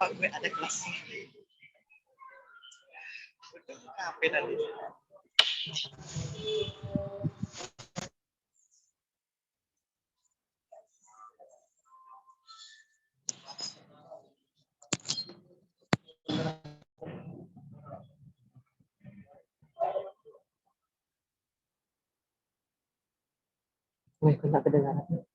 Pak gue ada kelas. Udah kafe tadi. Wih, kena kedengaran.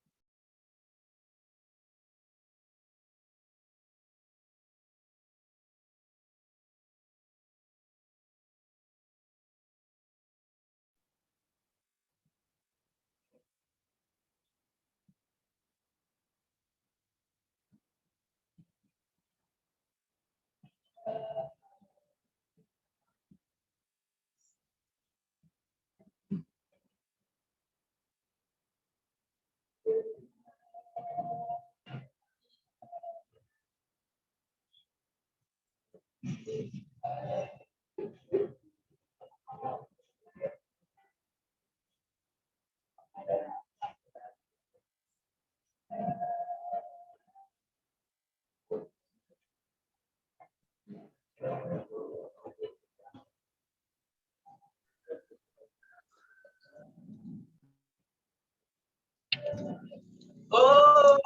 Oh,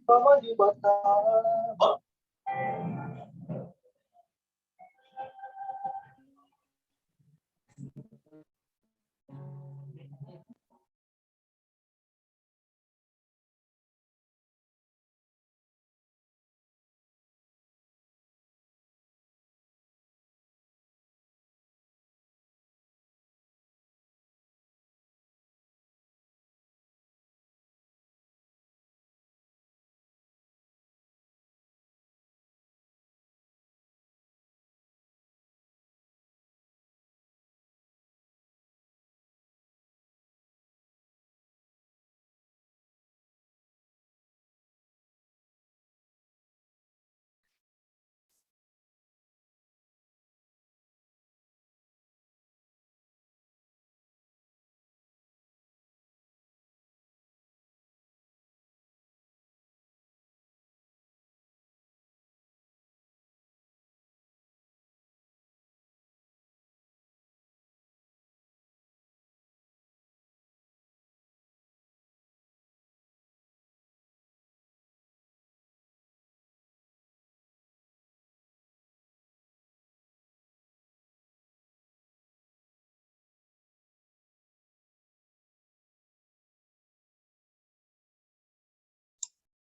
mama di Batam.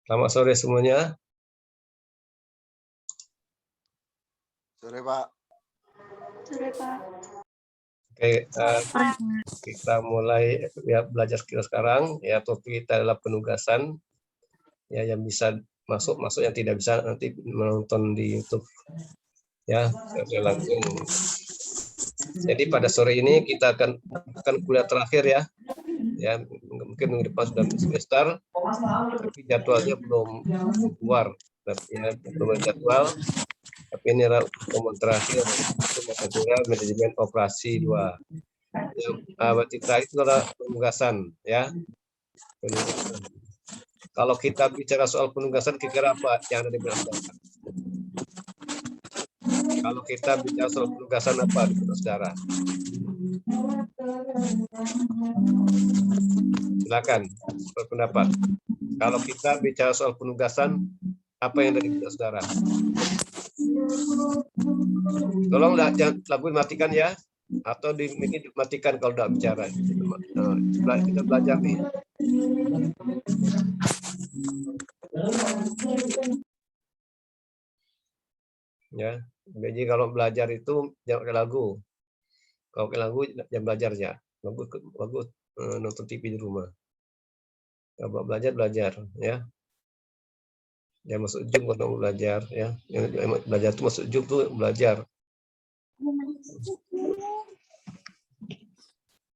Selamat sore semuanya. Sore, Pak. Sore, Pak. Oke, kita mulai ya, belajar sekarang. Ya, topik kita adalah penugasan. Ya, yang bisa masuk, yang tidak bisa nanti menonton di YouTube. Ya, saya langsung. Jadi pada sore ini kita akan kuliah terakhir ya. Ya, mungkin minggu depan sudah semester, tapi jadwalnya belum keluar. Ya, belum jadwal. Tapi ini adalah pertemuan terakhir untuk mata kuliah manajemen operasi 2. Berarti terakhir itu adalah penugasan, ya. Penugasan. Kalau kita bicara soal penugasan, kira-kira apa yang ada di benak saudara? Kalau kita bicara soal penugasan, apa di benak saudara? Silakan berpendapat. Kalau kita bicara soal penugasan, apa yang ada di benak saudara? Tolong lagu dimatikan ya, atau dimatikan kalau tidak bicara. Kita belajar nih. Ya, jadi kalau belajar itu jangan pakai lagu. Kalau pakai lagu jangan belajarnya. Lagu nonton TV di rumah. Kalau belajar ya. Jangan masuk Zoom kalau belajar ya. Yang belajar itu masuk Zoom tuh belajar.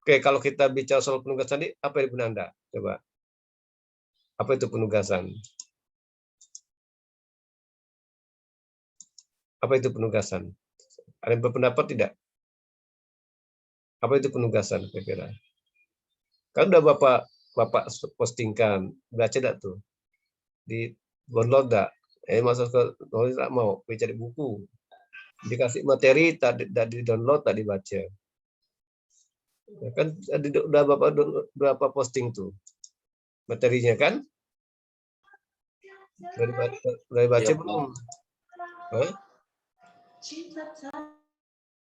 Oke, kalau kita bicara soal penugasan ini, apa yang benar Anda? Coba. Apa itu penugasan? Apa itu penugasan? Ada yang berpendapat tidak? Apa itu penugasan kira-kira? Kan udah Bapak postingkan, baca tidak tuh? Di download enggak Masuk ke tulis tak mau, pergi cari buku. Dikasih materi, tak di download, tak dibaca. Ya kan udah berapa posting tuh materinya kan? Udah dibaca Iya, belum? Hah?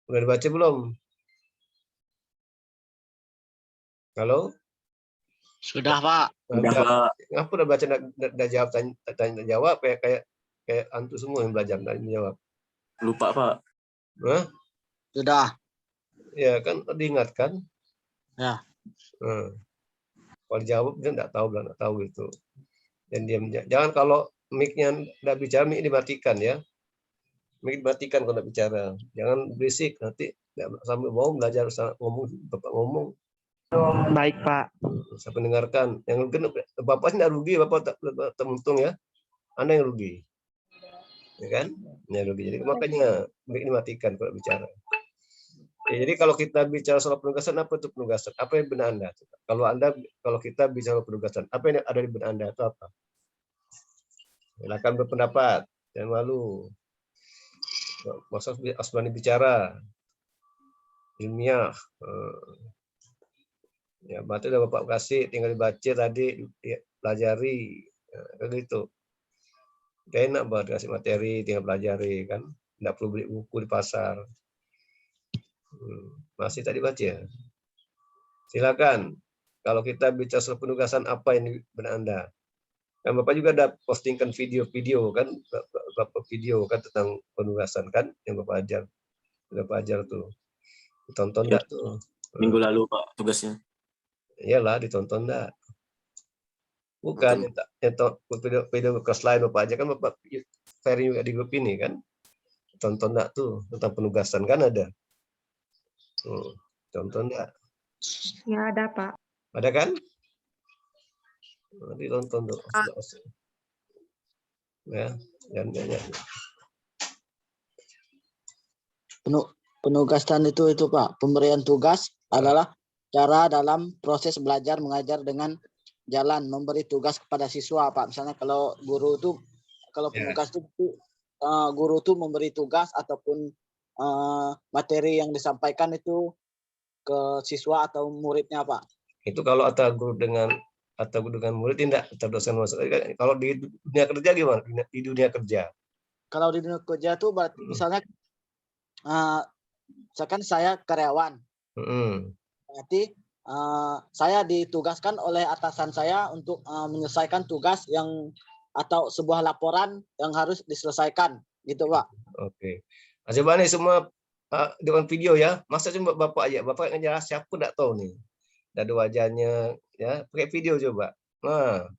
Udah dibaca belum? Halo? Sudah, Pak. Udah, Pak. Ngapa udah baca udah jawab tanya jawab kayak antu semua yang belajar dan menjawab. Lupa, Pak. Hah? Sudah. Ya kan diingatkan. Ya. Kalau jawab dia enggak tahu gitu. Dan diam. Jangan kalau mic-nya enggak bicara, mic dimatikan ya. Mic dimatikan kalau enggak bicara. Jangan berisik nanti sambil mau belajar ngomong Bapak ngomong. Baik, Pak. Saya pendengarkan. Yang Bapak tidak rugi, Bapak tak untung ya. Anda yang rugi. Ya kan? Yang rugi. Jadi makanya mic dimatikan kalau bicara. Ya, jadi kalau kita bicara soal penugasan, apa itu penugasan? Apa yang benar Anda? Kalau kita bicara penugasan, apa yang ada di benak Anda itu apa? Silakan berpendapat, jangan malu. Maksud Asmani bicara ilmiah. Ya, berarti udah Bapak kasih, tinggal dibaca tadi, pelajari, gitu. Gak enak banget kasih materi, tinggal pelajari kan, nggak perlu beli buku di pasar. Masih tadi baca. Silakan. Kalau kita bicara soal penugasan, apa yang di benak Anda? Kan Bapak juga ada postingkan video-video kan, beberapa video kan tentang penugasan kan, yang Bapak ajar tuh. Ditonton enggak tuh? Minggu lalu, Pak, tugasnya. Iyalah, ditonton enggak? Bukan, video kelas lain Bapak aja kan, Bapak sharing juga di grup ini kan. Tonton enggak tuh, tentang penugasan kan ada. Tonton enggak? Ya ada, Pak. Ada kan? Ditonton tuh. Ya, dan Penugasan itu Pak, pemberian tugas adalah cara dalam proses belajar mengajar dengan jalan memberi tugas kepada siswa, Pak. Misalnya kalau guru itu, kalau penugas itu guru itu memberi tugas ataupun materi yang disampaikan itu ke siswa atau muridnya, Pak. Itu kalau atau guru dengan murid tidak terdosen masuk. Kalau di dunia kerja gimana? Di dunia kerja. Kalau di dunia kerja itu berarti misalnya misalkan saya karyawan. Berarti saya ditugaskan oleh atasan saya untuk menyelesaikan tugas yang atau sebuah laporan yang harus diselesaikan, gitu, Pak. Oke. Coba nih semua dengan video ya. Masa cuma Bapak aja, Bapak ngejelas siapa enggak tahu nih. Ada wajahnya ya, pakai video coba. Nah,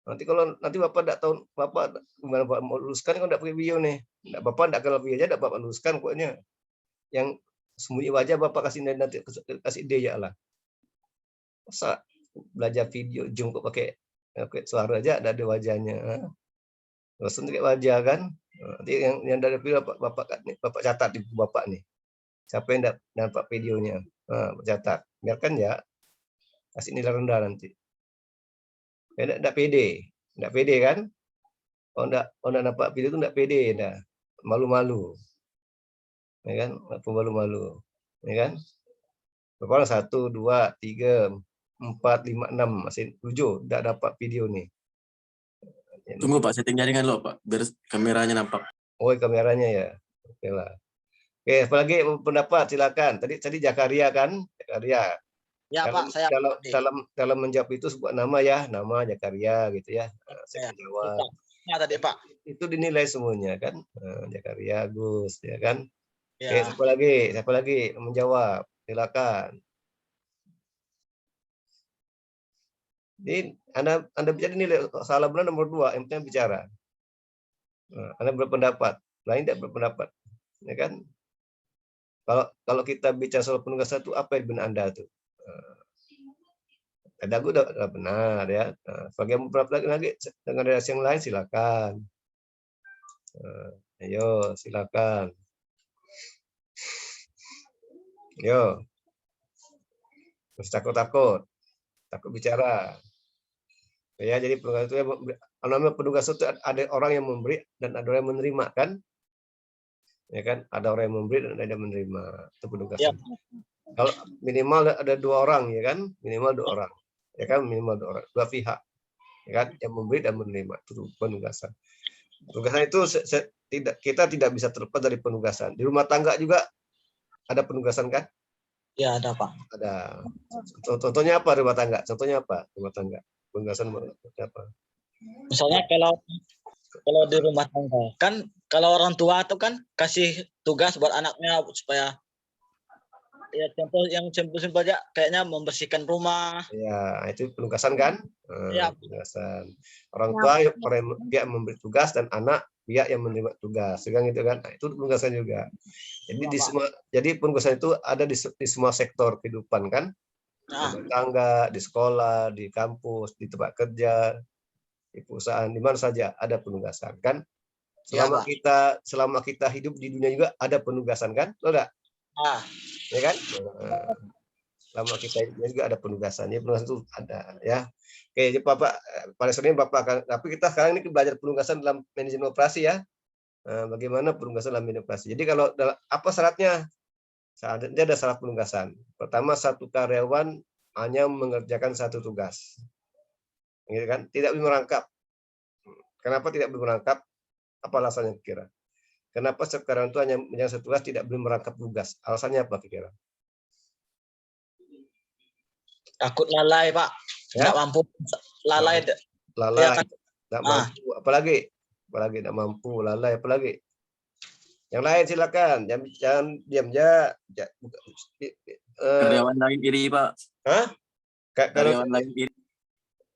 nanti kalau Bapak enggak tahu, Bapak gimana Bapak mau luluskan kalau enggak pakai video nih. Bapak enggak kalau video aja enggak Bapak luluskan pokoknya. Yang sembunyi wajah Bapak kasih nanti kasih ide ya lah. Masa belajar video Zoom kok pakai suara aja ada wajahnya. Terus pakai wajah kan. Nanti yang dari video Bapak catat di buku Bapak nih. Siapa yang dapat videonya? Catat. Biarkan ya. Kasih nilai rendah nanti. Enggak pede kan? Oh enggak dapat video itu enggak pede dah. Malu-malu. Ya kan? Malu-malu. Ya kan? Pokoknya 1, 2, 3, 4, 5, 6 masih 7 enggak dapat video nih. Tunggu, Pak, setting jaringan lo, Pak, biar kameranya nampak. Oh, kameranya ya. Oke lah. Oke, apalagi pendapat silakan. Tadi Jakaria kan? Jakaria. Ya, Pak, saya dalam menjawab itu sebuah nama ya, nama Jakaria gitu ya. Saya menjawab. Ya, tadi, Pak. Itu dinilai semuanya kan. Jakaria Agus ya kan. Ya. Oke, siapa lagi menjawab? Silakan. Jadi Anda bicara nilai salah benar nomor 2, yang penting bicara. Anda berpendapat, lain tidak berpendapat, ya kan? Kalau kita bicara soal penugasan itu apa yang benar Anda tuh? Ada aku udah benar ya. Bagi yang beberapa lagi dengan reaksi yang lain silakan. Ayo silakan. Yo. Terus takut bicara. Ya, jadi penugasan itu Namanya penugasan itu ada orang yang memberi dan ada orang yang menerima kan? Ya kan? Ada orang yang memberi dan ada yang menerima. Itu penugasan. Kalau minimal ada 2 orang ya kan? Minimal 2 orang. Ya kan? Minimal 2 orang, 2 pihak. Ya kan? Yang memberi dan menerima. Itu penugasan. Penugasan itu kita tidak bisa terlepas dari penugasan. Di rumah tangga juga ada penugasan kan? Ya, ada Pak. Ada. Contohnya apa rumah tangga? Contohnya apa rumah tangga? Penugasan apa? Misalnya kalau di rumah tangga kan, kalau orang tua itu kan kasih tugas buat anaknya supaya, ya contoh yang simpel-simpel aja, kayaknya membersihkan rumah. Ya, itu penugasan kan? Ya. Penugasan. Orang tua pihak memberi tugas dan anak pihak yang menerima tugas. Kan gitu kan? Nah, itu penugasan juga. Jadi penugasan itu ada di semua sektor kehidupan kan? Di rumah tangga, di sekolah, di kampus, di tempat kerja, di perusahaan, di mana saja ada penugasan kan? Selama kita hidup di dunia juga ada penugasan kan? Enggak? Ya kan? Selama kita hidup juga ada penugasan. Ya, penugasan itu ada ya. Oke, jadi Bapak pada sore ini Bapak akan, tapi kita sekarang ini belajar penugasan dalam manajemen operasi ya. Bagaimana penugasan dalam manajemen operasi. Jadi kalau apa syaratnya? Syaratnya ada syarat penugasan. Pertama, satu karyawan hanya mengerjakan satu tugas. Gitu kan? Tidak boleh merangkap. Kenapa tidak boleh merangkap? Apa alasannya kira? Kenapa sekarang itu hanya menjalankan satu tugas, tidak boleh merangkap tugas? Alasannya apa kira? Takut lalai Pak. Ya? Nggak mampu lalai. Lalai, Ya, kan? tidak mampu. Apalagi tidak mampu, lalai. Apalagi? Yang lain silakan. Jangan diam aja. Karyawan lain iri, Pak. Hah? Karyawan lain iri.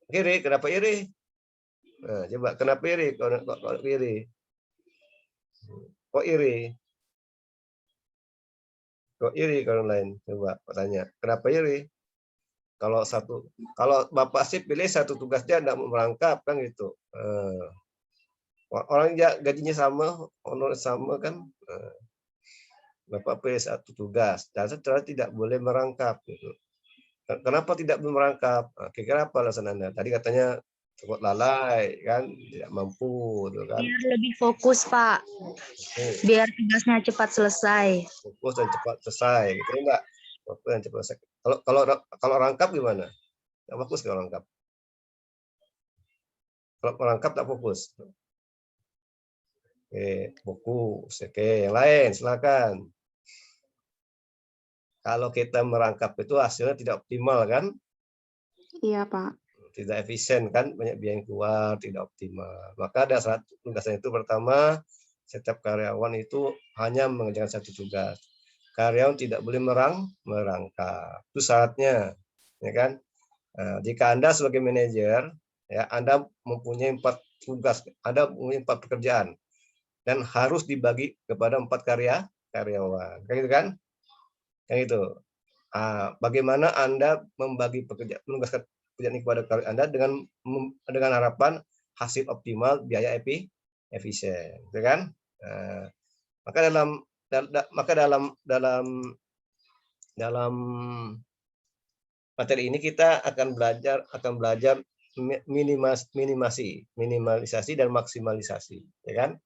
Iri, kenapa iri? Nah, coba kenapa iri? Kok iri? Kok iri? Kok iri kalau lain? Coba tanya. Kenapa iri? Kalau Bapak sih pilih satu tugasnya tidak merangkap kan gitu. Orang gajinya sama, honor sama kan. Bapak pilih satu tugas dan setelah tidak boleh merangkap gitu. Kenapa tidak boleh merangkap? Kira-kira apa alasan Anda? Tadi katanya cukup lalai kan, tidak mampu gitu kan. Biar lebih fokus, Pak. Biar tugasnya cepat selesai. Fokus dan cepat selesai gitu enggak? Fokus dan cepat selesai. Kalau rangkap gimana? Tidak fokus kalau rangkap. Kalau merangkap tak fokus. Oke, fokus. Oke, yang lain silakan. Kalau kita merangkap itu hasilnya tidak optimal kan? Iya, Pak. Tidak efisien kan, banyak biaya yang keluar, tidak optimal. Maka ada syarat penugasan itu pertama, setiap karyawan itu hanya mengerjakan satu tugas. Karyawan tidak boleh merangkap. Itu syaratnya, ya kan? Nah, jika Anda sebagai manajer, ya Anda mempunyai 4 tugas, Anda mempunyai 4 pekerjaan dan harus dibagi kepada 4 karyawan, kayak gitu kan? Kayak gitu. Bagaimana Anda membagi menugaskan pekerjaan ini kepada karyawan Anda dengan harapan hasil optimal, biaya efisien, gitu kan? Maka dalam materi ini kita akan belajar minimalisasi dan maksimalisasi, ya kan?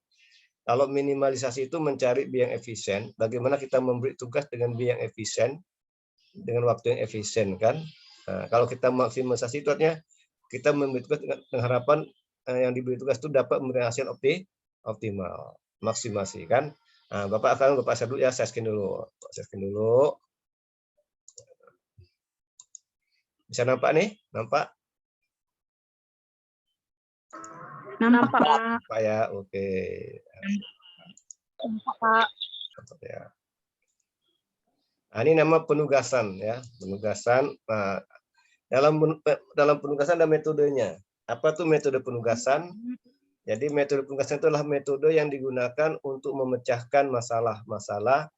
Kalau minimalisasi itu mencari biaya yang efisien, bagaimana kita memberi tugas dengan biaya yang efisien, dengan waktu yang efisien kan? Nah, kalau kita maksimalisasi itu artinya kita memberi tugas dengan harapan yang diberi tugas itu dapat memberi hasil optimal, maksimasi kan? Nah, Bapak share dulu ya, saya scan dulu. Bisa nampak nih? Nampak? Nampak, Pak. Pak ya, oke. Nampak, Pak. Ya. Nah, ini nama penugasan ya, penugasan. Nah, dalam penugasan ada metodenya. Apa tuh metode penugasan? Jadi metode penugasan itu adalah metode yang digunakan untuk memecahkan masalah-masalah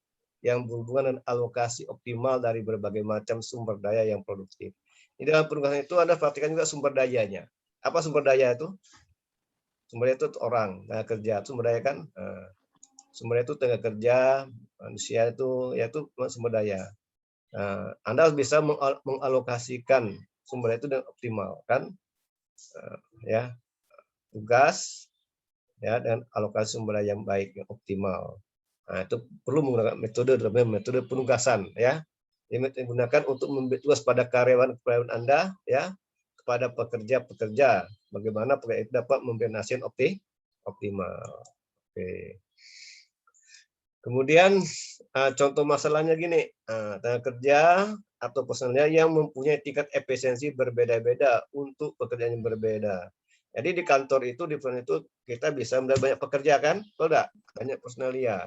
yang berhubungan dengan alokasi optimal dari berbagai macam sumber daya yang produktif. Di dalam penugasan itu Anda perhatikan juga sumber dayanya. Apa sumber daya itu? Sumber daya itu orang, tenaga kerja, sumber daya kan? Sumber daya itu tenaga kerja, manusia itu yaitu sumber daya. Anda harus bisa mengalokasikan sumber daya itu dengan optimal kan? Ya. tugas, ya, dan alokasi sumber daya yang baik, yang optimal. Nah, itu perlu menggunakan metode penugasan, ya. Ini digunakan untuk memberi tugas pada karyawan Anda, ya, kepada pekerja-pekerja, bagaimana pekerja itu dapat memberi hasil optimal. Oke. Kemudian contoh masalahnya gini, tenaga kerja atau personelnya yang mempunyai tingkat efisiensi berbeda-beda untuk pekerjaan yang berbeda. Jadi di kantor itu, di perusahaan itu kita bisa melihat banyak pekerja kan, betul enggak? Banyak personelia.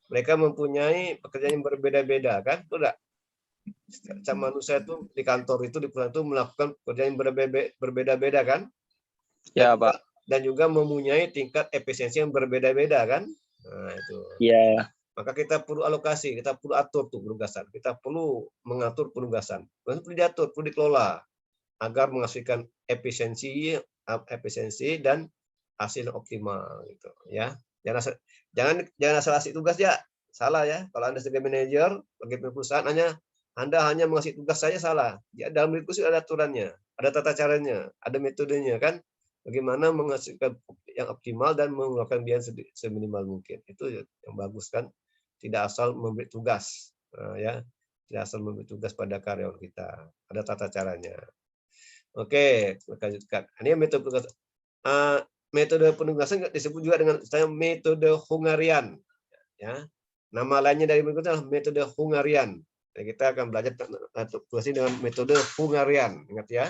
Mereka mempunyai pekerjaan yang berbeda-beda kan, betul enggak? Setiap manusia itu di kantor itu, di perusahaan itu melakukan pekerjaan yang berbeda-beda kan? Ya, Pak. Dan juga mempunyai tingkat efisiensi yang berbeda-beda kan? Nah, itu. Ya. Maka kita perlu alokasi, kita perlu atur tuh penugasan. Kita perlu mengatur penugasan. Perlu diatur, perlu dikelola agar menghasilkan efisiensi dan hasil optimal gitu ya. Jangan asal kasih tugas ya. Salah ya. Kalau Anda sebagai manajer bagi perusahaan Anda hanya mengasih tugas saja salah. Ya, dalam diskusi ada aturannya, ada tata caranya, ada metodenya kan. Bagaimana menghasilkan yang optimal dan mengeluarkan biaya seminimal mungkin. Itu yang bagus kan. Tidak asal memberi tugas, ya. Tidak asal memberi tugas pada karyawan kita. Ada tata caranya. Oke, lanjutkan. Ini metode penugasan. Metode penugasan disebut juga dengan metode Hungarian. Ya. Nama lainnya dari berikutnya adalah metode Hungarian. Dan kita akan belajar tugasnya dengan metode Hungarian. Ingat ya.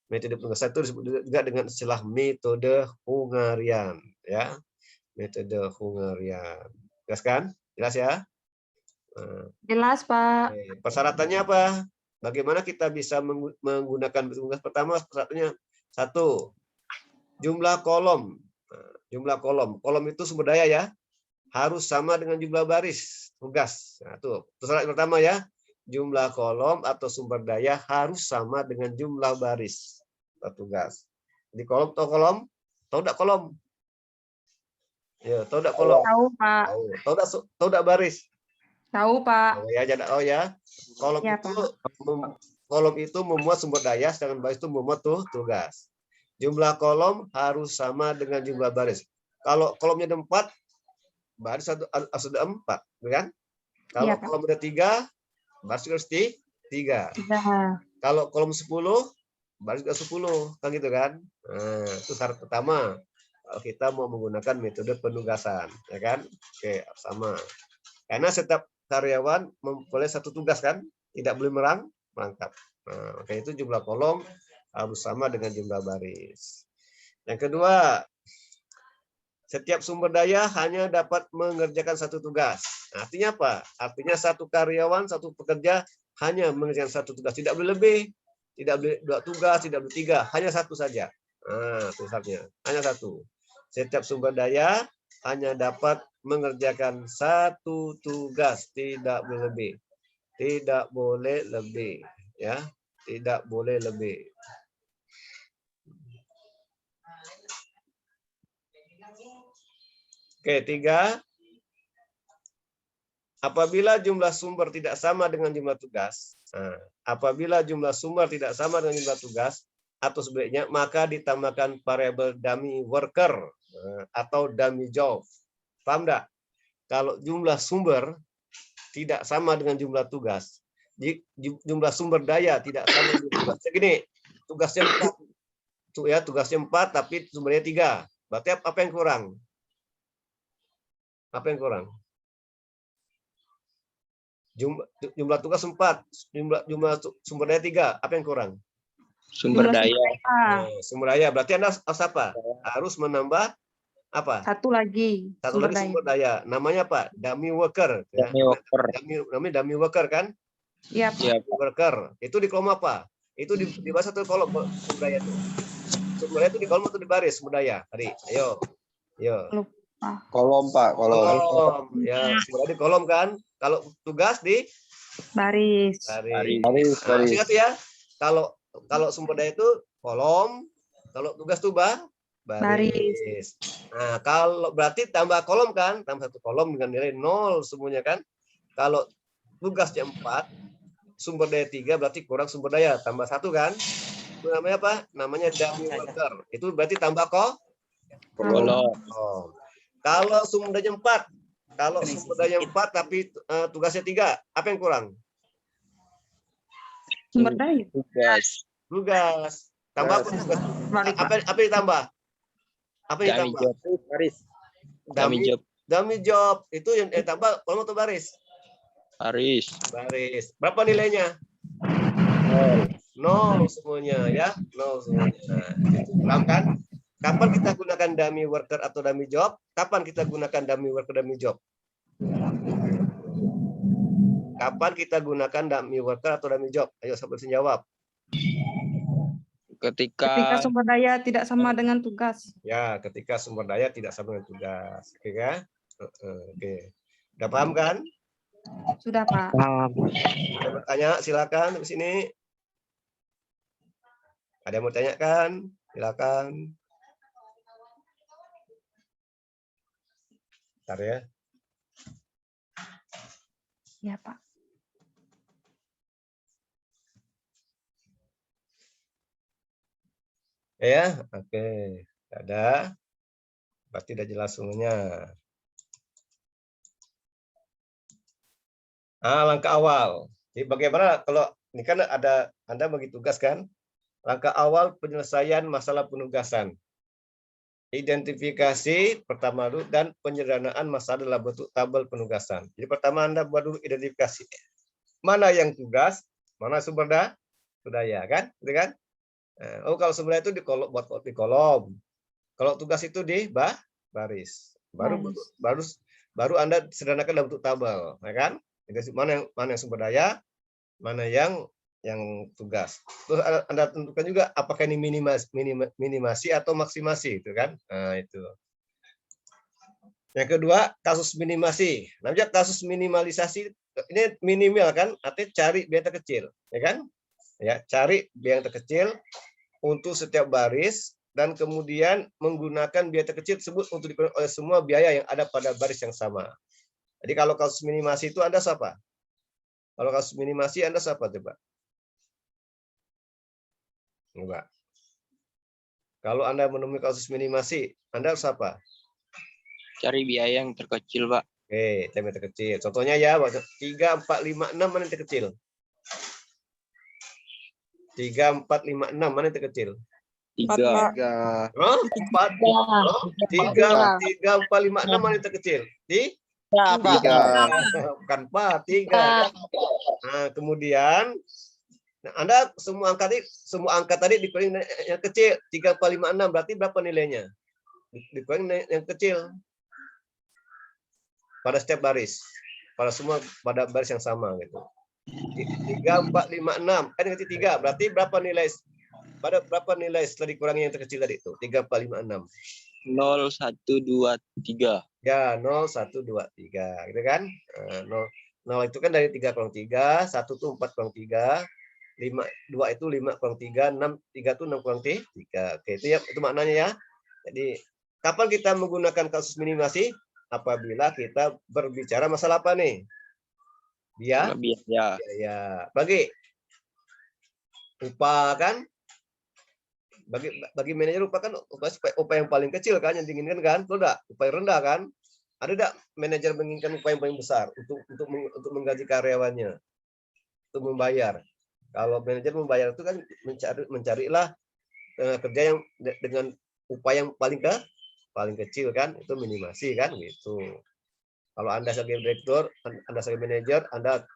Metode penugasan itu disebut juga dengan istilah metode Hungarian. Ya. Metode Hungarian. Jelas kan? Jelas ya? Jelas, Pak. Persyaratannya apa? Bagaimana kita bisa menggunakan tugas? Pertama, persyaratannya 1. Jumlah kolom. Jumlah kolom. Kolom itu sumber daya ya. Harus sama dengan jumlah baris tugas. Nah, itu syarat pertama ya. Jumlah kolom atau sumber daya harus sama dengan jumlah baris tugas. Di kolom atau kolom? Tahu enggak kolom? Ya, tahu enggak kolom? Tahu, Pak. Tahu enggak baris? Tahu, Pak. Oh ya, oh ya. Kolom Ya, itu Pak. kolom itu memuat sumber daya, sedangkan baris itu memuat tugas. Jumlah kolom harus sama dengan jumlah baris. Kalau kolomnya ada 4, baris harus ada 4, kan? Kalau Iya, Pak. kolom ada 3, baris harus 3. Iya. Kalau kolom 10, baris juga 10, kan gitu kan? Nah, itu syarat pertama. Kalau kita mau menggunakan metode penugasan, ya kan? Oke, sama. Karena setiap karyawan memperoleh satu tugas kan, tidak boleh merangkap. Nah, makanya itu jumlah kolom harus sama dengan jumlah baris. Yang kedua, setiap sumber daya hanya dapat mengerjakan satu tugas. Nah, artinya apa? Artinya satu karyawan, satu pekerja hanya mengerjakan satu tugas. Tidak boleh lebih, tidak boleh 2 tugas, tidak boleh 3, hanya satu saja. Nah, tugasnya hanya satu. Setiap sumber daya hanya dapat mengerjakan satu tugas, tidak boleh lebih. Tidak boleh lebih, ya. Tidak boleh lebih. Oke, 3. Apabila jumlah sumber tidak sama dengan jumlah tugas, apabila jumlah sumber tidak sama dengan jumlah tugas, atau sebaliknya, maka ditambahkan variabel dummy worker atau dummy job. Paham enggak? Kalau jumlah sumber tidak sama dengan jumlah tugas, jumlah sumber daya tidak sama dengan tugas. Segini, tugasnya 4, ya, tugasnya 4 tapi sumbernya 3. Berarti apa yang kurang? Apa yang kurang? Jumlah tugas 4, jumlah sumber daya 3. Apa yang kurang? Sumber daya. Sumber daya. Berarti Anda harus apa? Harus menambah apa? Satu lagi. Satu lagi sumber daya. Namanya apa? Dummy worker. Dummy worker. Namanya dummy worker kan? Iya, Pak. Dummy worker. Itu di kolom apa? Itu di bawah satu kolom sumber daya itu. Sumber daya itu di kolom atau di baris sumber daya? Tadi. Ayo. Kolom, Pak. Kolom. Ya, sumber daya di kolom kan? Kalau tugas di Baris. Baris. Ingat ya. Kalau sumber daya itu kolom, kalau tugas itu baris. Nah, kalau berarti tambah kolom kan? Tambah satu kolom dengan nilai 0 semuanya kan? Kalau tugasnya 4, sumber daya 3 berarti kurang sumber daya, tambah 1 kan? Itu namanya apa? Namanya dummy worker. Itu berarti tambah Kolom. Kalau sumber daya 4, tapi tugasnya 3, apa yang kurang? Sumber daya. Tugas. Tambah apa tugas? Apa ditambah? Apa Dummy ditambah? job. Baris. Dummy job. Dummy job. Itu yang tambah kolom atau baris? Baris. Baris. Berapa nilainya? 0 semuanya ya. 0 semuanya. Paham kan? Kapan kita gunakan dummy worker atau dummy job? Kapan kita gunakan dummy worker, dummy job? Kapan kita gunakan dummy worker atau dummy job? Ayo siapa bisa jawab? Ketika sumber daya tidak sama dengan tugas. Ya, ketika sumber daya tidak sama dengan tugas. Oke kan? Oke. Udah paham kan? Sudah, Pak. Ada yang bertanya, silakan di sini. Ada yang mau tanyakan? Silakan. Bentar ya. Ya, Pak. Ya, oke. Ada. Berarti udah jelas semuanya. Langkah awal. Jadi bagaimana kalau ini kan ada Anda bagi tugas kan? Langkah awal penyelesaian masalah penugasan. Identifikasi pertama dulu dan penyederhanaan masalah dalam bentuk tabel penugasan. Jadi pertama Anda buat dulu identifikasi. Mana yang tugas, mana sumber daya kan? Gitu kan? Oh, kalau sumber daya itu buat di kolom. Kalau tugas itu di baris. Baru Anda sederhanakan dalam bentuk tabel, ya kan? Jadi mana yang sumber daya, mana yang tugas. Terus Anda tentukan juga apakah ini minimasi atau maksimasi, itu kan? Nah, itu. Yang kedua, kasus minimasi. Namanya kasus minimalisasi ini minimal kan? Artinya cari biaya terkecil, ya kan? Ya, cari biaya terkecil untuk setiap baris dan kemudian menggunakan biaya terkecil tersebut untuk dipenuhi oleh semua biaya yang ada pada baris yang sama. Jadi kalau kasus minimasi itu Anda siapa? Kalau kasus minimasi Anda siapa coba? Enggak. Kalau Anda menemui kasus minimasi, Anda siapa? cari biaya yang terkecil, Pak. Oke, tema terkecil. Contohnya ya, 3, 4, 5, 6 mana yang terkecil? 3, 4, 5, 6 mana yang terkecil? 3. 4. 3, 4, 5, 6 mana yang terkecil? 3. Bukan 4, 3. Nah, kemudian Anda semua angka tadi dikurangi yang kecil, 3, 4, 5, 6, berarti berapa nilainya? Dikurangi yang kecil. Pada setiap baris. Pada baris yang sama gitu. 3, 4, 5, 6. Kan yang 3, berarti berapa nilai? Pada berapa nilai setelah dikurangi yang terkecil tadi itu? 3, 4, 5, 6. 0, 1, 2, 3. Ya, 0, 1, 2, 3. Gitu kan? 0 itu kan dari 3 kurang 3, 1 itu 4 kurang 3, 2 itu 5 kurang 3, 3 itu 6 kurang 3. Oke, itu ya, itu maknanya ya. Jadi, kapan kita menggunakan kasus minimasi? Apabila kita berbicara masalah apa nih? Biaya. Bagi upah kan? Bagi manajer upah kan upah yang paling kecil kan yang diinginkan kan? Betul enggak? Upah yang rendah kan? Ada enggak manajer menginginkan upah yang paling besar untuk menggaji karyawannya? Untuk membayar. Kalau manajer membayar itu kan mencarilah kerja yang dengan upah yang paling kecil kan, itu minimasi kan gitu. Kalau Anda sebagai direktur, Anda sebagai manajer, Anda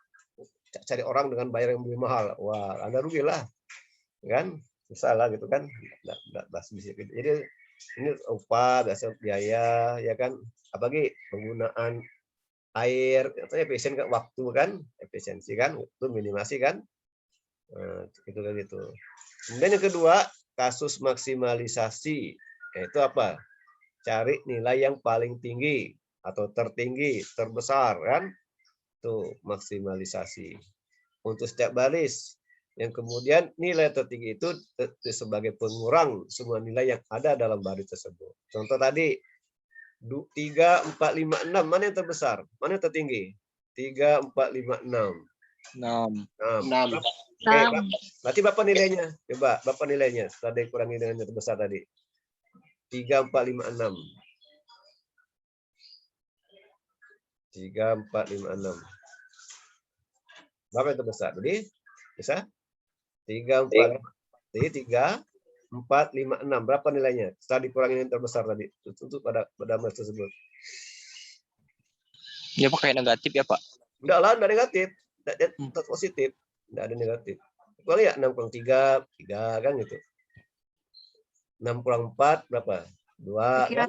cari orang dengan bayar yang lebih mahal, wah Anda rugilah, kan? Susah lah gitu kan. Jadi ini upah, biasa biaya, ya kan? Apalagi penggunaan air, efisien kan, waktu kan, efisiensi kan, itu minimasi kan. Itu kan gitu. Kemudian yang kedua, kasus maksimalisasi, yaitu apa? Cari nilai yang paling tinggi atau tertinggi, terbesar kan? Itu maksimalisasi. Untuk setiap baris yang kemudian nilai tertinggi itu sebagai pengurang semua nilai yang ada dalam baris tersebut. Contoh tadi 3, 4, 5, 6 mana yang terbesar? Mana yang tertinggi? 3, 4, 5, 6. 6. Oke, berarti berapa nilainya? Coba, berapa nilainya setelah dikurangi dengan yang terbesar tadi? 3, 4, 5, 6. 3, 4, 5, 6. Berapa yang terbesar? Jadi bisa 3, 4, 5. Jadi 3, 4, 5, 6. Berapa nilainya? Setelah dikurangin yang terbesar tadi untuk pada mas tersebut. Ya pakai negatif ya Pak. Enggak lah, enggak negatif. Tetap positif. Enggak ada negatif. Kecuali ya 6 kurang 3, 3 kan gitu. 6 kurang 4 berapa? 2 kan?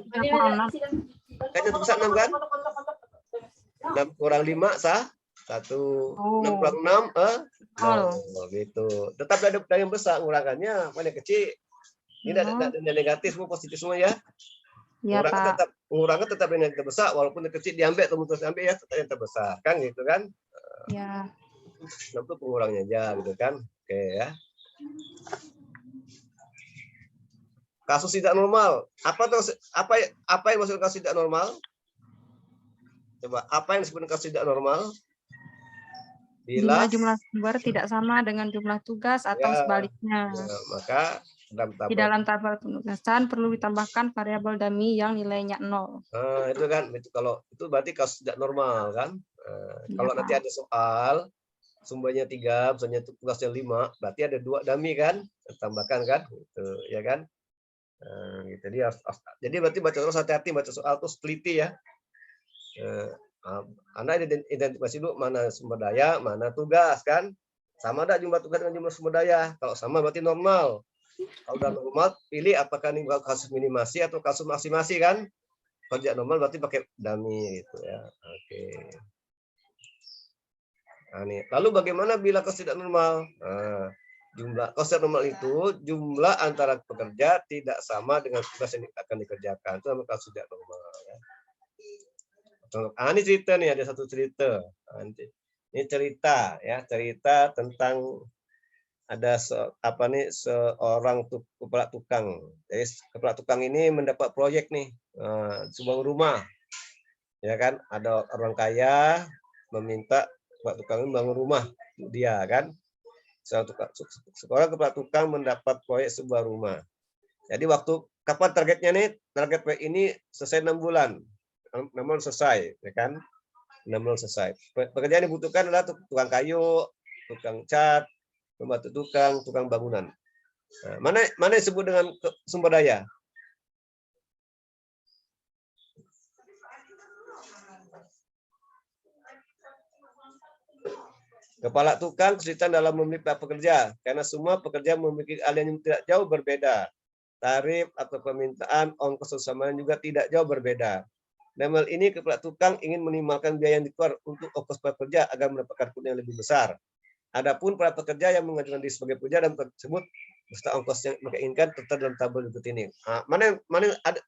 Kayaknya terbesar 6 kan? 6 kurang 5 sah? 1. 6 kurang 6 gitu. Tetap ada yang besar ngurangannya, mana kecil. Ini tidak ada negatif, semua positif semua ya. Iya, Pak. Pengurangan tetap yang terbesar, walaupun yang kecil diambil atau terus ambil ya tetap yang terbesar kan gitu kan. Ya. Itu pengurangnya aja gitu kan. Oke ya. Kasus tidak normal. Apa yang maksud kasus tidak normal? Coba, apa yang disebut kasus tidak normal? Bila jumlah sumber tidak sama dengan jumlah tugas atau sebaliknya. Ya, maka Di dalam tabel penugasan perlu ditambahkan variabel dummy yang nilainya 0. Itu kan, kalau itu berarti kasus tidak normal kan. Kalau nanti ada soal sumbernya 3, misalnya tugasnya 5, berarti ada 2 dummy kan, tambahkan kan, gitu ya kan. Gitu dia. Jadi berarti baca terus hati-hati baca soal terus teliti ya. Anda identifikasi dulu mana sumber daya, mana tugas kan. Sama ada jumlah tugas dengan jumlah sumber daya. Kalau sama berarti normal. Kalau udah normal, pilih apakah ini kasus minimasi atau kasus maksimasi kan. Kalau tidak normal berarti pakai dummy gitu ya. Oke. Lalu bagaimana bila kasus tidak normal? Jumlah kasus tidak normal itu jumlah antara pekerja tidak sama dengan tugas yang akan dikerjakan. Itu namanya kasus tidak normal. Ya. Ini cerita nih, ada satu cerita. Ini cerita ya, cerita tentang ada seorang kepala tukang. Jadi kepala tukang ini mendapat proyek nih, sebuah rumah. Ya kan, ada orang kaya meminta kepala tukang ini bangun rumah dia kan. Seorang kepala tukang mendapat proyek sebuah rumah. Jadi waktu kapan targetnya nih? Target proyek ini selesai 6 bulan. 6 bulan selesai, ya kan? 6 bulan selesai. Pekerjaan yang dibutuhkan adalah tukang kayu, tukang cat, pembantu tukang bangunan. Mana yang disebut dengan sumber daya? Kepala tukang kesulitan dalam memilih pekerja karena semua pekerja memiliki keahlian yang tidak jauh berbeda. Tarif atau permintaan ongkos usahaan juga tidak jauh berbeda. Dalam hal ini kepala tukang ingin minimalkan biaya yang dikeluarkan untuk ongkos pekerja agar mendapatkan keuntungan yang lebih besar. Adapun para pekerja yang mengajukan diri sebagai pekerja dan tersebut beserta ongkos yang mereka inginkan tertera dalam tabel berikut ini. Mana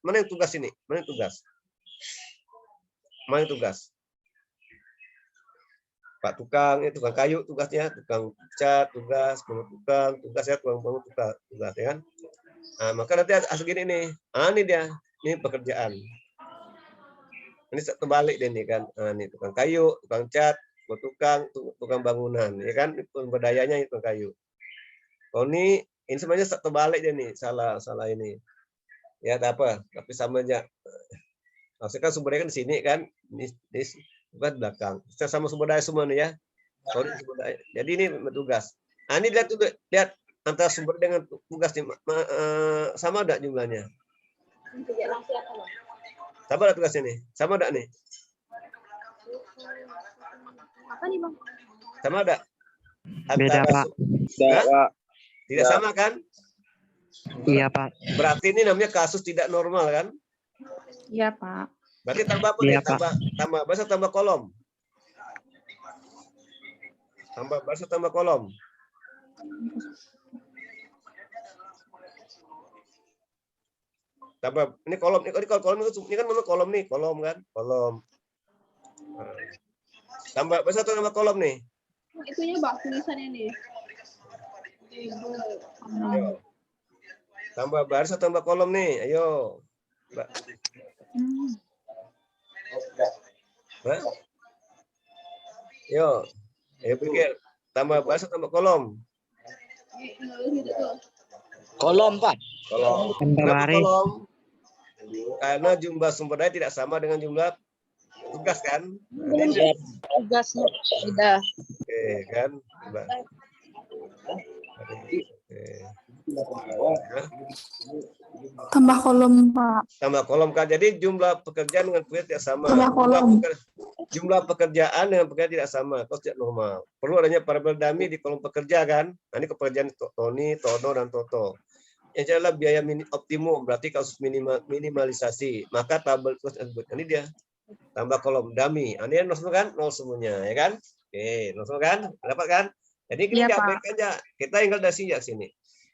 yang tugas ini? Mana yang tugas? Mana yang tugas? Pak tukang, tukang kayu tugasnya, tukang cat tugas, tukang tugasnya, tukang bangun tugas ya kan? Maka nanti hasil gini nih. Ini dia, ini pekerjaan. Ini terbalik deh nih kan. Ini tukang kayu, tukang cat, tukang bangunan, ya kan? Pemberdayanya itu kayu. Oh ini sebenarnya terbalik deh nih, salah ini. Ya apa? Tapi sama aja. Maksudnya kan sumbernya kan di sini kan, di belakang. Kita sama sumber daya semua nih ya. Jadi ini tugas. Ini lihat antara sumber dengan tugas nih, sama enggak jumlahnya? Sama enggak tugasnya nih? Sama enggak nih? Apa nih Bang? Sama enggak? Beda Pak. Tidak sama kan? Iya Pak. Berarti ini namanya kasus tidak normal kan? Iya Pak. Berarti tambah apa nih? Tambah bahasa tambah kolom. Tambah bahasa tambah kolom. Tambah ini kolom ini kan nama kolom nih, kolom kan? Kolom. Tambah bahasa tambah kolom nih. Itunya Bang, tulisannya nih. Ayo. Tambah bahasa tambah kolom nih. Ayo. Mbak. Yo, pikir tambah bahasa tambah kolom. Kolom, Pak. Kolom. Kenapa kolom? Karena jumlah sumber daya tidak sama dengan jumlah tugas kan? Nah, ini Tugasnya beda. oke kan? Coba. Oke. Ya. Tambah kolom, Pak. Tambah kolom kan. Jadi jumlah pekerjaan dengan pekerjaan tidak sama. Tambah kolom. Jumlah pekerjaan dengan pekerjaan tidak sama. Kalau tidak normal. Perlu adanya variabel dummy di kolom pekerja kan? Nah, ini pekerjaan Tony, Tono, dan Toto. Yang adalah biaya optimum, berarti kasus minimalisasi. Maka tabel terus ini dia. Tambah kolom dummy. Ini nol semua kan? Nol semuanya, ya kan? Oke, nol semua kan? Dapat kan? Jadi ini Iya, diambil Pak. aja. Kita tinggal dari sini.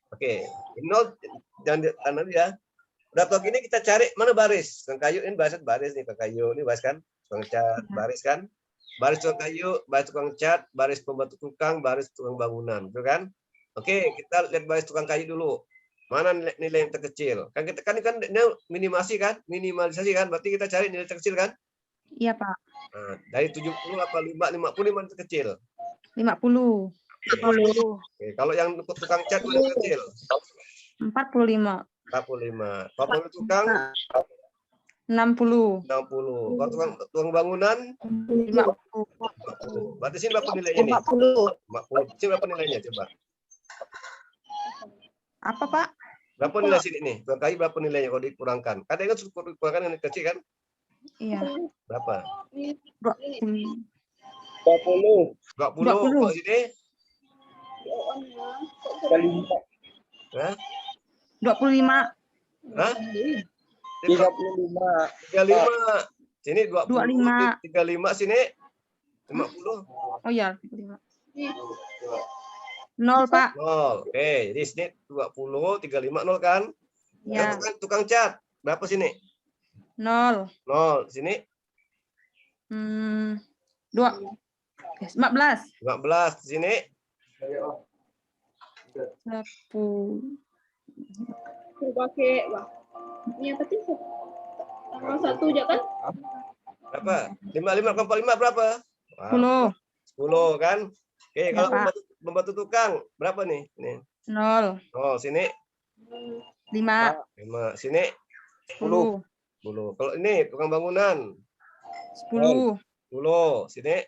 Oke, nol jangan di ya. Udah tahu gini kita cari mana baris. Tukang kayu ini baris nih, tukang kayu ini baris kan? Tukang cat, baris kan? Baris tukang kayu, baris tukang cat, baris pembantu tukang, baris tukang bangunan, gitu kan? Oke, kita lihat baris tukang kayu dulu. Mana nilai yang terkecil? Kan kita kan minimalisasi kan? Berarti kita cari nilai terkecil kan? Iya, Pak. Nah, dari 70 apa 50 mana terkecil? 50. 40. Oke, kalau yang tukang cat mana terkecil? 45. 45. Kalau tukang 60. 60. Kalau tukang bangunan 50. berarti sini berapa nilainya nih? 40. Sini berapa nilainya coba? Apa, Pak? Berapa nilai sini nih? Tukang kayu berapa nilainya kalau dikurangkan? Kadang kan kurangkan yang kecil kan? Iya. Berapa? 20. 20. 20. Kalau sini? Hah? 25. Hah? 35. 35. Sini 20. 25. 35 sini 50. Oh iya, 25. 0, Pak. 0. Oke, jadi sini 20, 35 0 kan? Ya. Tukang cat berapa sini? 0. 0. Sini 15. 15. Sini 10. Pakai, wah. Ini yang penting tanggal 1 aja kan? berapa? 55 45 berapa? Wah, 10. 10 kan? Oke, Ya, kalau Pak. pembantu tukang berapa nih? Ini. 0. Sini 5. 5. Sini 10. 10. Kalau ini tukang bangunan 10. 10. Sini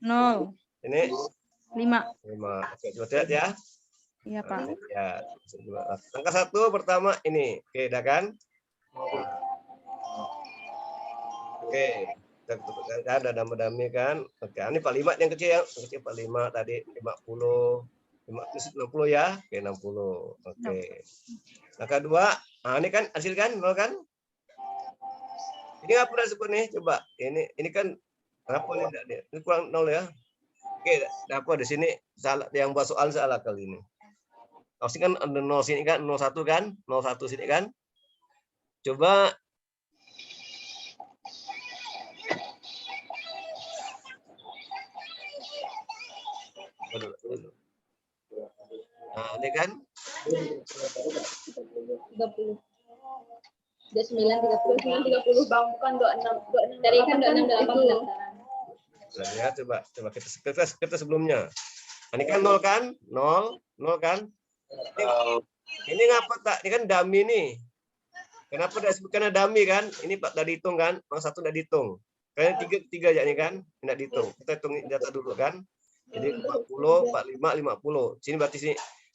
0. ini 5. 5. Oke, coba lihat ya. Iya, Pak. Ya, angka 1 pertama ini. Oke, dah kan? Oke, kita ada dami kan? Oke, ini 45 yang kecil ya. Yang kecil 45 tadi 50. 60 ya. Oke, 60. Oke. Angka 2, ini kan hasil kan 0 kan? Ini apa udah sebut nih? Coba. Ini kan apa ini enggak dia? Ini kurang 0 ya. Oke, apa di sini salah yang buat soal salah kali ini. Sini kan ada 0 sini kan, 01 kan, 01 sini kan. Coba nah, ini kan 30. 29 30 Bang, bukan 26 dari kan 26 nah, ya, coba kita sebelumnya. Ini kan 0 kan? 0 kan? Ini ngapa tak? Ini kan dummy nih. Kenapa tidak sebutkan dummy kan? Ini Pak tadi hitung kan? Yang satu tidak dihitung. Kayaknya tiga aja nih kan? Tidak dihitung. Kita hitung data dulu kan? Jadi 40, 45, 50. Sini berarti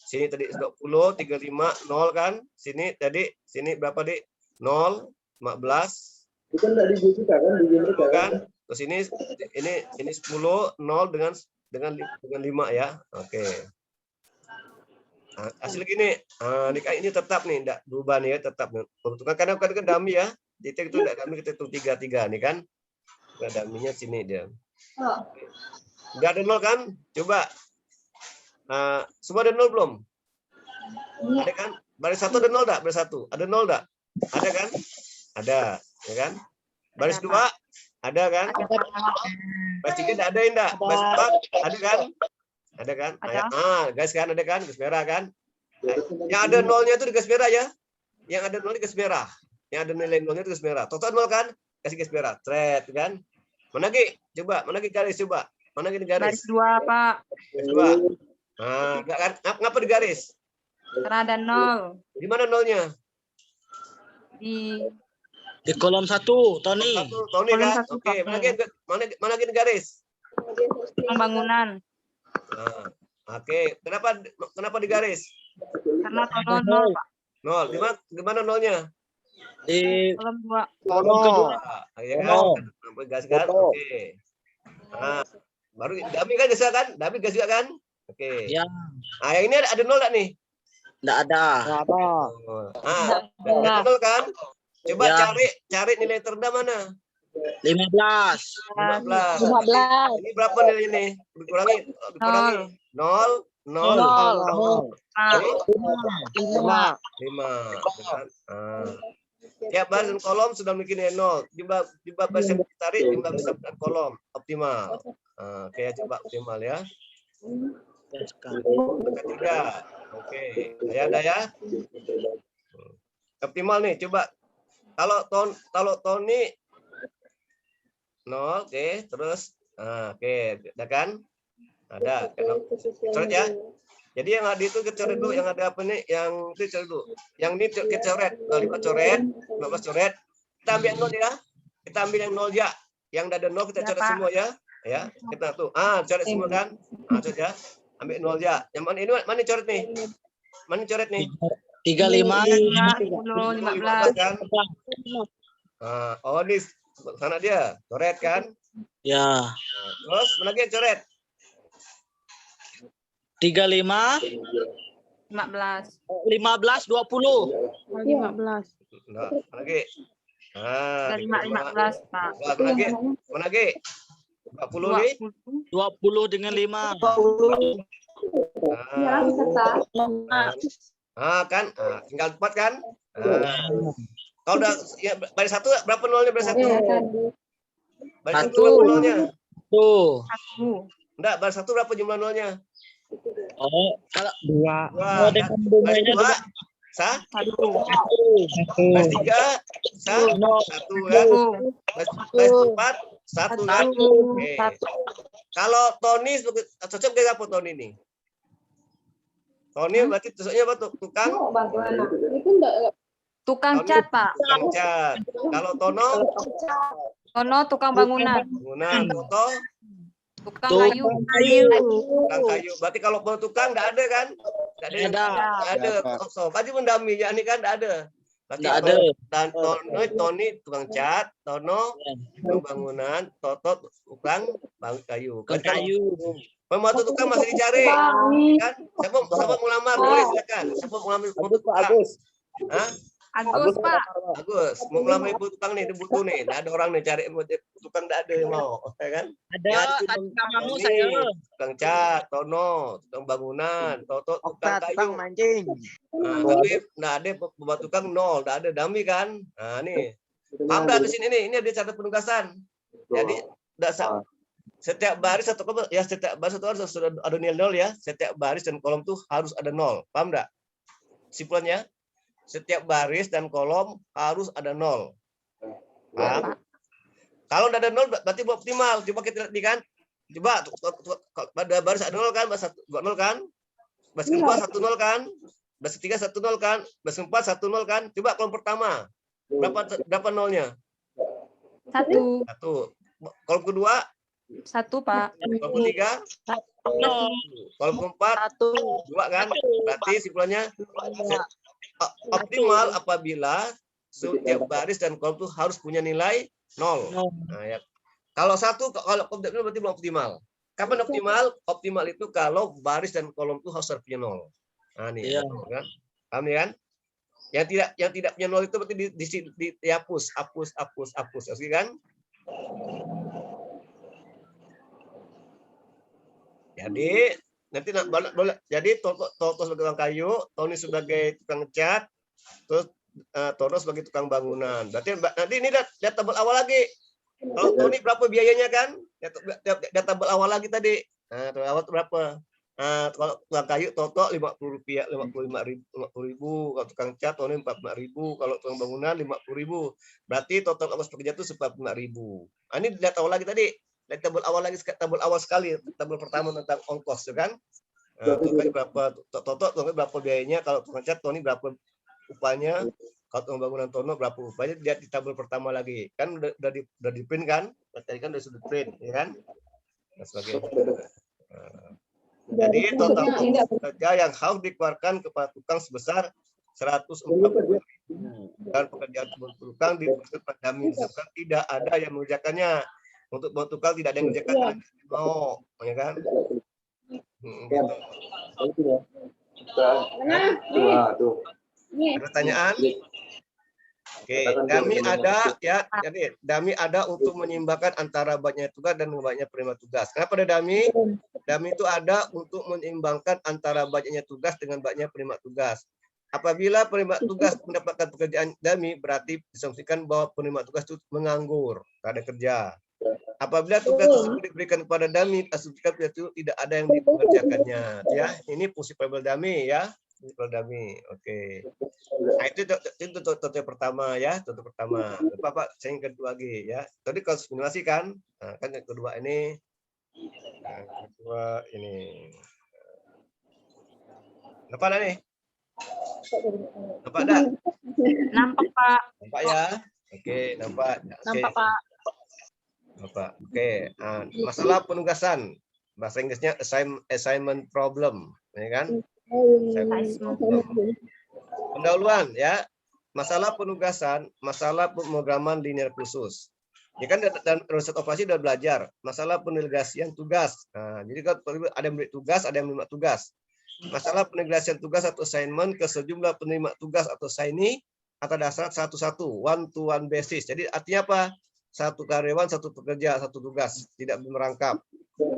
sini tadi 20, 35, 0 kan? Sini berapa dik? 0, 15. Itu enggak dibuka kan? Kan? Terus ini 10, 0 dengan 5 ya. Oke. Nah, hasil gini, ini tetap nih, enggak berubah nih ya, tetap. Peruntukan kadang-kadang kan dummy ya. Kita itu enggak dummy, kita hitung 3 nih kan. Enggak dummy-nya sini dia. Enggak ada 0 kan? Coba. Semua ada 0 belum? Ada kan? Baris 1 ada 0 enggak? Baris 1. Ada 0 enggak? Ada kan? Ada, ya kan? Baris 2 ada kan? Baris 3 enggak ada enggak? Baris 4 ada kan? Ada kan? Guys kan ada kan? Garis merah kan? Yang ada 0-nya itu di garis merah ya. Yang ada 0 di garis merah. Yang ada nilai 0-nya di garis merah. Total 0 kan? Kasih garis merah. Thread kan? Mana lagi? Coba, mana lagi garis coba? Mana lagi garis? Baris 2, Pak. Garis 2. Enggak kan? Ngapa di garis? Karena ada 0. Di mana 0-nya? Di Di kolom 1, Tony. Satu, Tony Kolom kan? satu, Oke, Pak. mana lagi di garis? Tukang bangunan. Nah, oke, kenapa di garis? Karena tono 0, Pak. 0. Gimana nolnya? Di Kolom 2. kolom kedua. Ya kan? Sampai gas kan? Oke. Nah, baru Dami kan gas kan? Dami gas juga kan? Oke. Ya, Nah, yang ini ada 0 enggak nih? enggak ada. Ah, ada 0 kan? Coba Ya. cari nilai terendah mana? 15. 15. 15. Ini berapa nilai ini? Dikurangi. 0, 0, 0. Pak. 5. 5. Tiap baris dan kolom sudah memiliki nilai 0. Jumlah baris yang ditarik, jumlah besar dan kolom. Optimal. Oke, coba optimal ya. Ketiga. Oke. Ada ya. Optimal nih, coba. Kalau Tony 0, oke, terus oke, ada kan? Ada. Coret ya. Jadi yang ada itu kecoret dulu, yang ada apa nih? Yang itu coret dulu. Yang ini kecoret, 5 coret, 15 coret. Kita ambil 0 ya. Kita ambil yang 0 ya. Yang ada 0 kita coret semua ya. Ya, kita tuh. Coret semua kan? Coret ya. Ambil 0 ya. Yang mana coret nih? Mana coret nih? 35. 10, 15. Kan? Ini sana dia, coret kan? Ya. Terus mana lagi yang coret? 35, 15. 15, 20. 15. Nah, mana lagi? 15, Pak. Mana lagi? Mana lagi? 40 nih? 20 dengan 5. Kan? Tinggal 4 kan? Kalau udah ya, baris 1 berapa nolnya baris 1? Baris 1 berapa nolnya? Tuh. 1. Enggak, baris 1 berapa jumlah nolnya? Oh, kalau 2. Wah, baris 2 sah? 1. Baris 3 sah? 1 kan? Baris 4 1 kan? Oke. Kalau Tony cocok kayak apa Tony ini? Tony berarti cocoknya apa tuh? Tukang? Tukang cat, Pak. Tukang cat. Kalau Tono? Tono tukang bangunan. Bangunan. Toto? Tukang kayu. Tukang kayu. Berarti kalau tukang nggak ada kan? Nggak ada. Nggak ada. So, Haji mendami ya ini kan nggak ada. Berarti nggak ada. Dan Tony tukang cat, Tono tukang bangunan, Toto tukang kayu. Tukang kayu. Pembantu tukang masih dicari. Kan? Siapa mau lamar? Boleh silakan. Siapa mau lamar pembantu tukang? Hah? Agus, Pak. Agus, mau melamar ibu tukang nih, butuh nih. Nggak ada orang nih cari tukang, nggak ada yang mau, ya kan? Ada, tadi namamu saya. Tukang cat, Tono, tukang bangunan, Toto, tukang kayu. Tukang mancing. Tapi nggak ada pembuat tukang 0, nggak ada dummy kan? Nah nih, paham nggak di sini nih? Ini ada catat penugasan. Jadi setiap baris satu kolom ya, setiap baris satu harus sudah ada nilai 0 ya. Setiap baris dan kolom tuh harus ada 0, paham nggak? Simpulannya? Setiap baris dan kolom harus ada 0. Paham? Kalau udah ada 0 berarti optimal. Coba kita lihat nih kan. Coba pada baris ada 0 kan, baris 2 0 kan? Baris kedua 1 0 kan? Baris ketiga 1 0 kan? Baris keempat 1 0 kan? Coba kolom pertama. Berapa nolnya? 1. 1. Kolom kedua 1, Pak. kolom ketiga 0. kolom keempat 2 kan? Berarti simpulannya optimal apabila setiap baris dan kolom itu harus punya nilai 0. Nah, ya. Kalau 1, kalau berarti belum optimal. Kapan optimal? Optimal itu kalau baris dan kolom itu harus punya 0. Nah, nih, kan? Paham ya kan? Yang tidak punya 0 itu berarti dihapus, hapus, oke kan? Jadi nanti jadi Toto sebagai tukang kayu, Tony sebagai tukang cat, terus Tono sebagai tukang bangunan. Berarti nanti ini lihat tabel awal lagi. Kalau Tony berapa biayanya kan? Lihat tabel awal lagi tadi. Nah, tabel awal berapa? Kalau tukang kayu Toto Rp50, 55.000. Kalau tukang cat Tony 45.000. Kalau tukang bangunan 50.000. Berarti total ongkos pekerja itu 45.000. Nah, ini lihat awal lagi tadi. Lihat tabel awal sekali, tabel pertama tentang ongkos, ya kan? Berapa Toto berapa biayanya, kalau tukang cat Tony berapa upahnya, Kalau bangunan Tono berapa upahnya, lihat di tabel pertama lagi. Kan udah di print kan? Tadi kan udah sudah print, ya kan? Dan sebagainya. Jadi total kerja yang harus dikeluarkan kepada tukang sebesar 140.000 dan pekerjaan tukang diberikan pada Dami disebutkan tidak ada yang mengerjakannya. Untuk tukang tidak ada yang mengerjakan, mau, ya kan? Gitu. Ada pertanyaan? Oke, Dami ada ya, jadi Dami ada untuk menyeimbangkan antara banyak tugas dan banyak penerima tugas. Kenapa ada Dami? Dami itu ada untuk menyeimbangkan antara banyaknya tugas dengan banyak penerima tugas. Apabila penerima tugas mendapatkan pekerjaan Dami, berarti disumsikan bahwa penerima tugas itu menganggur, tak ada kerja. Apabila tugas tersebut diberikan kepada Dami, asumsikan itu tidak ada yang dikerjakannya. Ya, ini fungsi variabel Dami ya. Dami, oke. Nah, itu contoh yang pertama ya, contoh pertama. Bapak, saya yang kedua lagi ya. Tadi kalau simulasi kan, nah, kan yang kedua ini, yang kedua ini. Nampak ada nih? Nampak ada? Nampak, Pak. Nampak ya? Oke, nampak. Nampak, Pak. Nampak. Oke. Nah, masalah penugasan. Bahasa Inggrisnya assignment problem, ya kan? Pendahuluan ya, masalah penugasan, masalah pemrograman linear khusus. Ya kan dan riset operasi sudah belajar masalah pendelegasian tugas. Nah, jadi kan ada yang beri tugas, ada yang menerima tugas. Masalah pendelegasian tugas atau assignment ke sejumlah penerima tugas atau assignee atas dasar satu-satu, one-to-one basis. Jadi artinya apa? Satu karyawan, satu pekerja, satu tugas, tidak merangkap.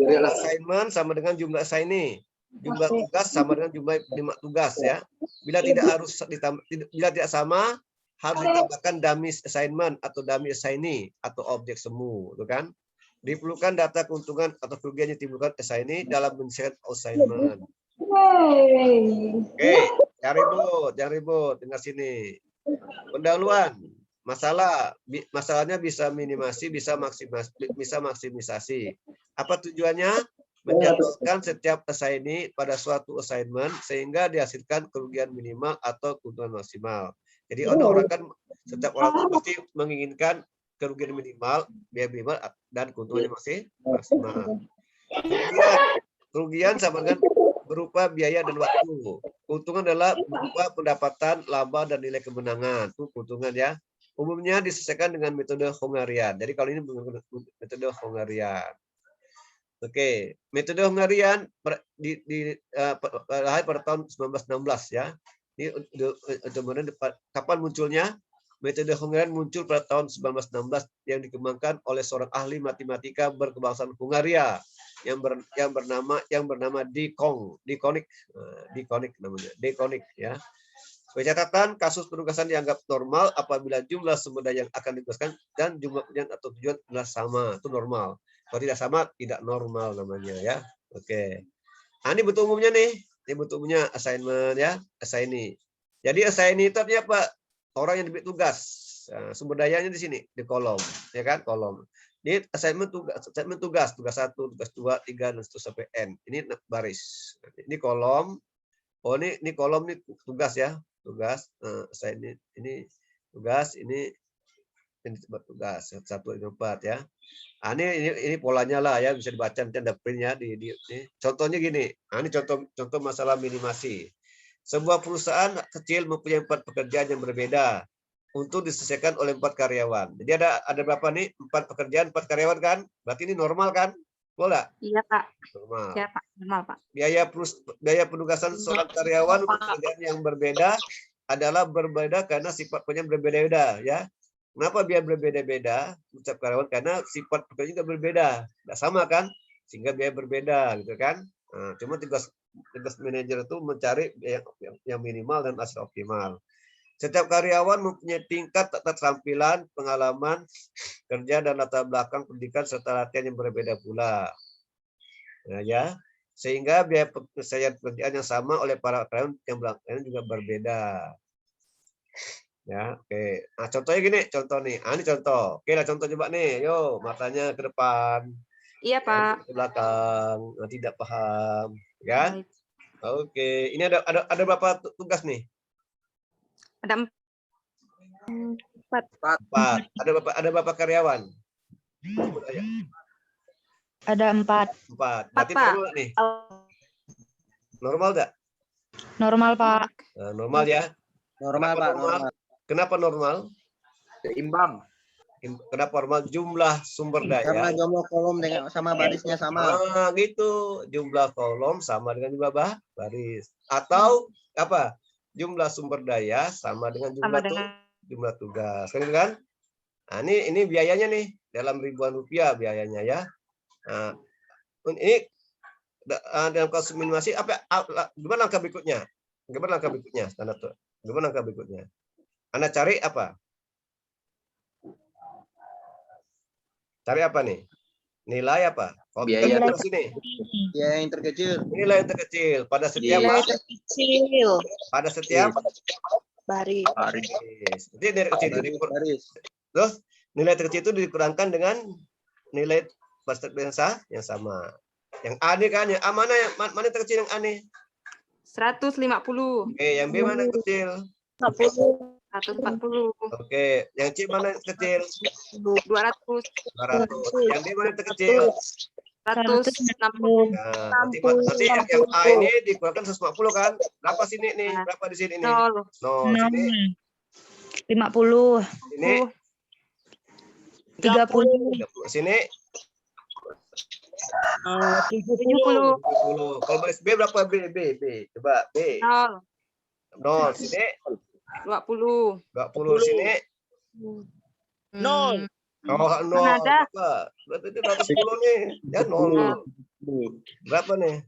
Assignment sama dengan jumlah assignee. Jumlah tugas sama dengan jumlah penerima tugas ya. Bila tidak sama, harus ditambahkan dummy assignment atau dummy assignee atau objek semu, itu kan? Diperlukan data keuntungan atau kerugian yang ditimbulkan assignee dalam menyelesaikan assignment. Oke, jangan ribut, dengar sini. Pendahuluan, masalahnya bisa minimasi, bisa maksimisasi. Apa tujuannya? Menjatuhkan setiap assignee pada suatu assignment sehingga dihasilkan kerugian minimal atau keuntungan maksimal. Jadi orang kan setiap orang pasti menginginkan kerugian minimal, biaya minimal dan keuntungannya masih maksimal. Kerugian sama dengan berupa biaya dan waktu. Keuntungan adalah berupa pendapatan, laba dan nilai kemenangan. Itu keuntungan ya. Umumnya diselesaikan dengan metode Hungarian. Jadi kalau ini metode Hungarian. Oke, metode Hungarian lahir pada tahun 1916 ya. Ini kapan munculnya? Metode Hungarian muncul pada tahun 1916 yang dikembangkan oleh seorang ahli matematika berkebangsaan Hungaria yang bernama Dikonik namanya. Dikonik ya. Sebagai catatan, kasus penugasan dianggap normal apabila jumlah sumber daya yang akan ditugaskan dan jumlah pekerjaan atau tujuan adalah sama, itu normal. Kalau tidak sama, tidak normal namanya ya. Oke. Nah, ini bentuk umumnya nih. Ini bentuk umumnya assignment ya, assignee. Jadi assignee itu artinya apa? Orang yang diberi tugas. Nah, sumber dayanya di sini, di kolom, ya kan? Kolom. Ini assignment tugas 1, tugas 2, 3 dan seterusnya sampai N. Ini baris. Ini kolom. Oh, ini kolom nih tugas ya. Tugas, assignee ini tugas, ini tugas 1, 2, 4 ya. Nah, ini polanya lah ya, bisa dibaca nanti ada printnya di. Contohnya gini. Nah, ini contoh masalah minimasi. Sebuah perusahaan kecil mempunyai 4 pekerjaan yang berbeda untuk diselesaikan oleh 4 karyawan. Jadi ada berapa nih? 4 pekerjaan, 4 karyawan kan? Berarti ini normal kan? Boleh? Iya, Pak. Normal. Iya, Pak. Normal, Pak. Biaya penugasan seorang karyawan untuk pekerjaan yang berbeda adalah berbeda karena sifat pekerjaan berbeda-beda ya. Kenapa biaya berbeda-beda? Ucap karyawan karena sifat pekerjaan juga berbeda. Tidak sama kan? Sehingga biaya berbeda gitu kan. Nah, cuma tugas manajer itu mencari yang minimal dan hasil optimal. Setiap karyawan mempunyai tingkat keterampilan, pengalaman kerja dan latar belakang pendidikan serta latihan yang berbeda pula. Nah, ya, sehingga biaya penyelesaian pekerjaan yang sama oleh para karyawan yang belakangnya juga berbeda. Ya, oke. Nah, contohnya gini, contoh nih. Ini contoh. Oke lah, contoh coba nih. Yo, matanya ke depan. Iya, Pak. Ke belakang. Nah, tidak paham, ya? Oke. Ini ada berapa tugas nih? Ada 4. Ada berapa karyawan? Sebut aja. Ada 4. 4. Berarti Pak. normal nih. Normal enggak? Normal, Pak. Normal ya. Normal, Kenapa Pak. normal? Normal. Kenapa normal? Seimbang. Kenapa normal? Jumlah sumber Karena daya. jumlah kolom dengan sama barisnya sama. Gitu. Jumlah kolom sama dengan jumlah baris. Atau apa? Jumlah sumber daya sama dengan Sama dengan jumlah tugas. Kan gitu kan? Nah, ini biayanya nih dalam ribuan rupiah biayanya ya. Nah, ini dalam kasus minimasi gimana langkah berikutnya? Gimana langkah berikutnya? Standar tuh. Gimana langkah berikutnya? Anda cari apa? Cari apa nih? Nilai apa? Kalau kita Biaya lihat sini, yang terkecil. nilai yang terkecil pada setiap Terkecil. pada setiap Baris. baris. Jadi nilai kecil itu Baris. terus nilai terkecil itu dikurangkan dengan nilai persentase yang sama. Yang A ini kan, yang A mana yang terkecil yang A nih? 150. Oke, yang B mana yang kecil? 140. Oke, yang C mana yang kecil? 200. 200. Yang D mana yang terkecil? 160. Nah, nanti yang A ini dikurangkan 140 kan? Berapa sini nih? Berapa di sini nih? 0. 0. Sini 50. ini 30. sini 70. 70. Kalau baris B berapa B? Coba B. 0. 0 sini 20. 20 sini. Nol. Oh, 0. Mana ada? Berapa? Berarti itu 110 nih. Ya 0. Berapa nih?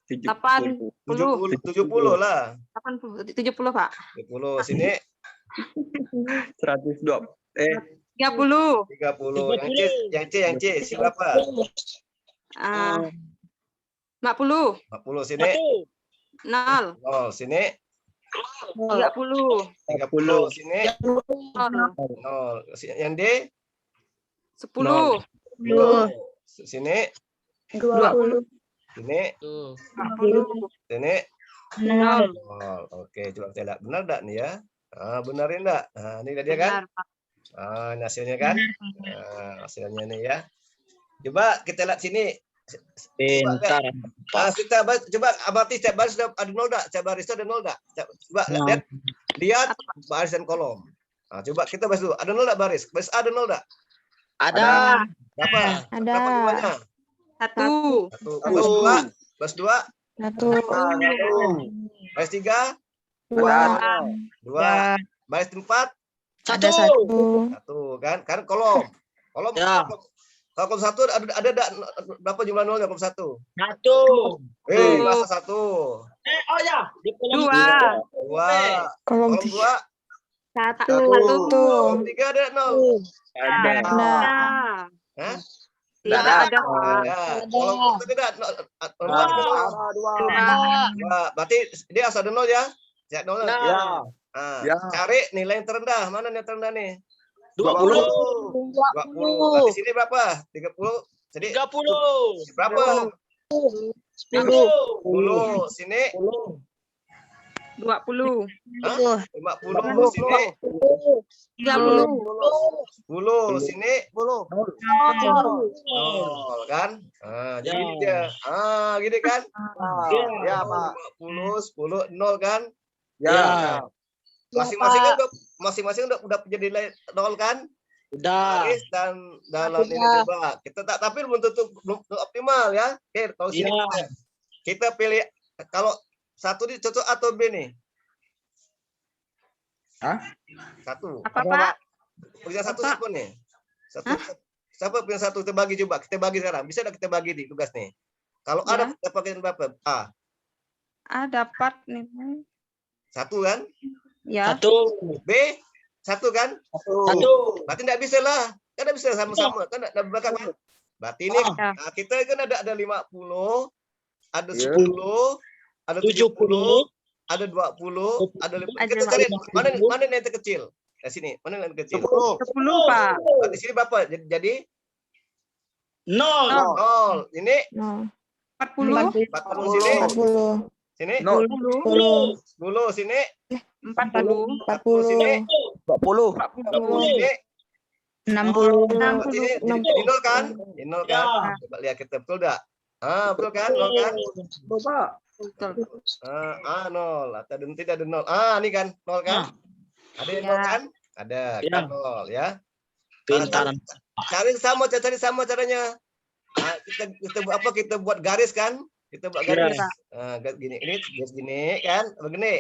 80. 70 lah. 80. 70, Pak. 70 sini 120. 30. 30. Yang C si berapa? 40. 40 sini. 0. 0 sini. 30. 30 sini. 0. 0. Yang D 10. 10. Sini 20. sini Tuh. 40. sini 0. 0. Oke, coba kita lihat benar enggak nih ya? Benarin enggak? Nah, ini dia kan? Benar, Pak. Ini hasilnya kan? Hasilnya nih ya. Coba kita lihat sini. Pintar. Kita coba amati setiap baris ada nol enggak? Setiap baris itu ada nol enggak? Coba lihat baris dan kolom. Coba kita bahas dulu. Ada nol enggak baris? Baris A ada nol enggak? Ada. Berapa? Ada. Berapa jumlahnya? 1. 1. Baris 2? Baris 2? 1. Baris 3? 2. 2. Baris 4? Ada 1. 1 kan? Kan kolom. Kolom. Ya. Kalau kolom 1 ada berapa jumlah nolnya kolom 1? 1. Masa 1. Oh ya. Di kolom 2. 2. Kolom Kolom 2. 1. Kolom 3 ada 0. Ada. Hah? Tidak ada. Kolom 4 ada 2. Berarti dia asal ada 0 ya? Ya 0. Nah. Ya. Cari nilai yang terendah. Mana yang terendah nih? 20. 20. Berarti sini berapa? 30. Jadi 30. berapa? 10. Sini 20. 50. Sini 30. 10. Sini 0 kan? Jadi gini dia. Gini kan? Ya, Pak. 50, 10, 0 kan? Ya. Masing-masing udah jadi nilai 0 kan? Udah. Baris dan dalam ini coba. Kita tapi belum tentu belum optimal ya. Oke, kalau sini kita pilih kalau satu ini cocok atau B nih? Satu. Apa, Pak? Punya satu siapa nih? Siapa punya satu? Kita bagi coba. Kita bagi sekarang. Bisa enggak kita bagi di tugas nih? Kalau ada kita pakai berapa? A. Dapat nih. Satu kan? Ya. 1. B. Satu kan? 1. Berarti enggak bisa lah. Kan enggak bisa sama-sama. Kan enggak belakang kan? Berarti ini kita kan ada 50, ada 10, ada 70, ada 20, ada 5. Kita cari mana yang terkecil? Sini, mana yang terkecil? 10, Pak. Berarti sini berapa? Jadi 0. Ini 40. 40 sini. Sini 10. 10 sini. 40. 40 sini. 40. 40. Ini 60. jadi nol kan? Jadi nol kan? Coba lihat kita betul enggak? Betul kan? Nol kan? Betul. Nol. Atau tidak ada nol. Ini kan nol kan? Ada yang nol Ya. kan? Ada kan nol ya. Pintar. Cari sama caranya. Kita buat apa? Kita buat garis kan? Kita buat garis. Garis gini, ini garis gini kan? Begini.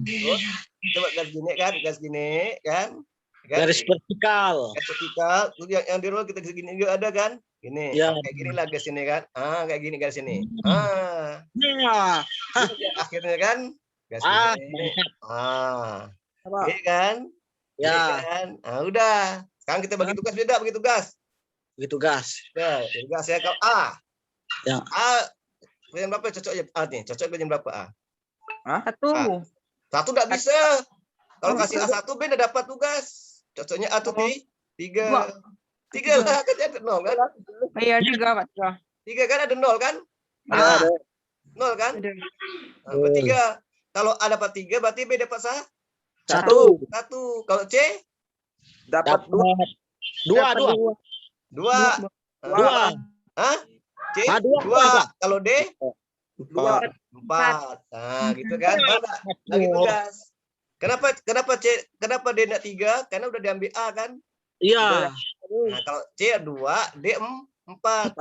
Terus kita buat garis gini kan? Garis gini kan? Garis vertikal. Garis vertikal. Terus yang di roll kita gini juga ada kan? Gini. Ya. Kayak gini lah garis ini kan? Kayak gini garis ini. Nah, Akhirnya kan? Garis gini. Ini kan? Ini ya, kan? Udah. Sekarang kita bagi tugas beda, bagi tugas. begitu gas. Ya, tugas saya kalau A. Ya. Jam berapa cocoknya A nih? Cocok jam berapa A? 1. Satu enggak bisa. Kalau kasih A1 B enggak dapat tugas. Cocoknya A tuh 3. 3 lah kan ada 0 kan? Iya juga, Pak. 3 kan ada 0 kan? Ada. 0 kan? Ada. Berarti 3. Kalau A dapat 3 berarti B dapat 1. 1. Kalau C Dapat 2. 2. 2. Hah? C 2. Kalau D 4. Gitu kan? Mana? Lagi tugas. Kenapa D enggak 3? Karena udah diambil A kan? Iya. Nah, kalau C 2, D 4.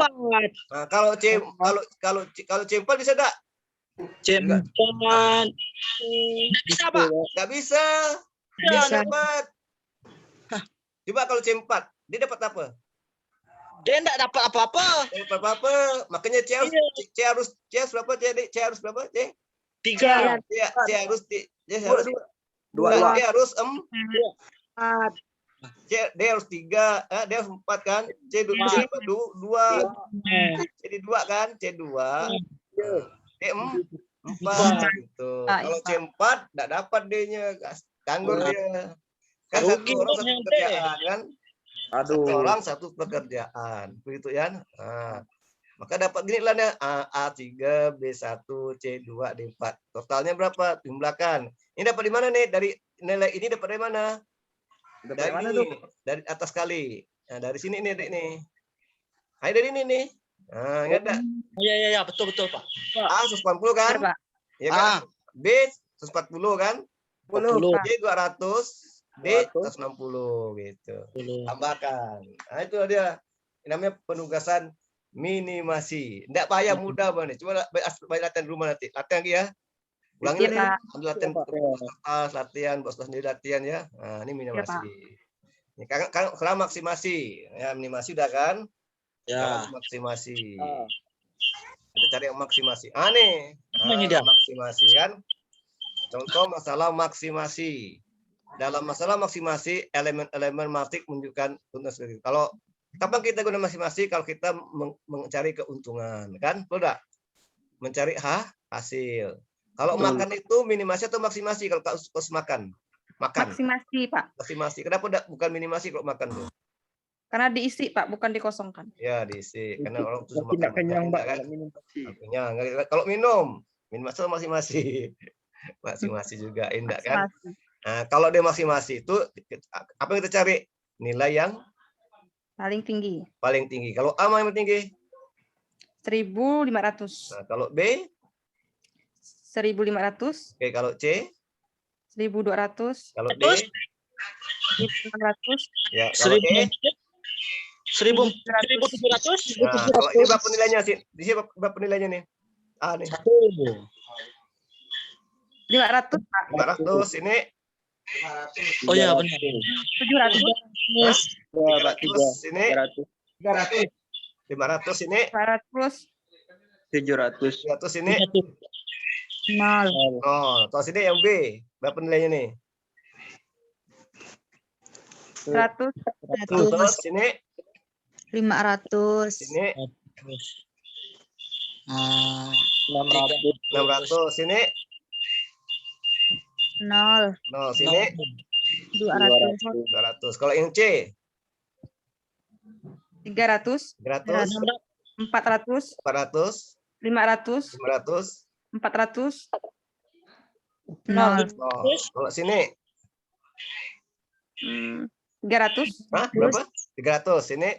Nah, kalau C 4 bisa enggak? Cepat. Bisa, Pak. Enggak bisa. Dia dapat. Coba kalau C 4, dia dapat apa? Dia enggak dapat apa-apa. Dia dapat apa? Makanya C harus berapa? C harus berapa? C 3. C harus 4. D harus 4. D harus 3, D harus 4 kan? C 2. Jadi 2 kan? C 2. D 4 gitu. Kalau C 4 enggak dapat D-nya, nganggur dia. Kan satu orang satu pekerjaan kan? Satu orang satu pekerjaan. Begitu ya. Maka dapat gini lah ya. A3, B1, C2, D4. Totalnya berapa? Jumlahkan. Ini dapat di mana nih? Dari nilai ini dapat dari mana? Dari mana tuh? Dari atas kali. Nah, dari sini nih, nih. Ayo dari ini nih. Ingat enggak? Iya, betul Pak. A 140 kan? Pak. Ya kan? B 140 kan? 40. D 200, D 160 gitu. Tambahkan. Nah, itu dia. Ini namanya penugasan minimasi. Enggak payah, mudah banget. Cuma baik latihan di rumah nanti. Latihan lagi ya. Ulangi lagi. Ambil latihan kertas, latihan, bos sendiri latihan ya. Nah, ini minimasi. Ini sekarang maksimasi. Ya, minimasi udah kan? Ya. Maksimasi. Kita cari yang maksimasi. Nih. Ini dia. Maksimasi kan? Contoh masalah maksimasi. Dalam masalah maksimasi, elemen-elemen matematik menunjukkan keuntungan. Kalau kapan kita guna maksimasi? Kalau kita mencari keuntungan, kan? Betul enggak? Mencari hasil. Kalau makan itu minimasi atau maksimasi? Kalau kau makan. Maksimasi, Pak. Maksimasi. Kenapa bukan minimasi kalau makan tuh? Karena diisi, Pak, bukan dikosongkan. Ya, diisi. Karena orang tuh makan kenyang, kan? Kenyang. Kalau minum atau maksimasi. Maksimasi juga, enggak kan? Nah, kalau dia maksimasi itu apa yang kita cari? Nilai yang paling tinggi. Paling tinggi. Kalau A yang tinggi? 1.500. Nah, kalau B? 1.500. Oke, kalau C? 1.200. Kalau D? 1.600. Ya, kalau E? 1.700. Nah, kalau ini berapa nilainya sih? Di sini berapa nilainya nih? A nih. 500, Pak. 500 ini. Oh iya benar. 700. 500 ini. 500 ini. 500. 700 ini. 0. Terus ini yang B. Berapa nilainya nih? 100. Ini. 500. Ini. 600 ini. 0. Sini 200. Kalau yang C 300. 400 500. 400. 0. Kalau sini 300. Hah? Berapa? 300. Ini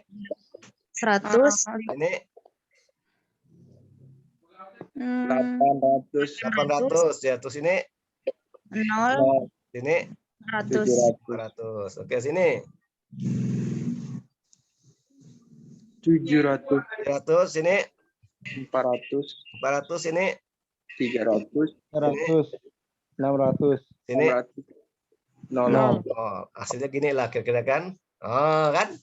100. ini 800. 800 ya. Terus ini 0. ini 100. 400. Oke, sini 700. 300, ini 400. 400, ini 300. 600. ini 0. Oh, hasilnya gini lah kira-kira kan. Oh, kan?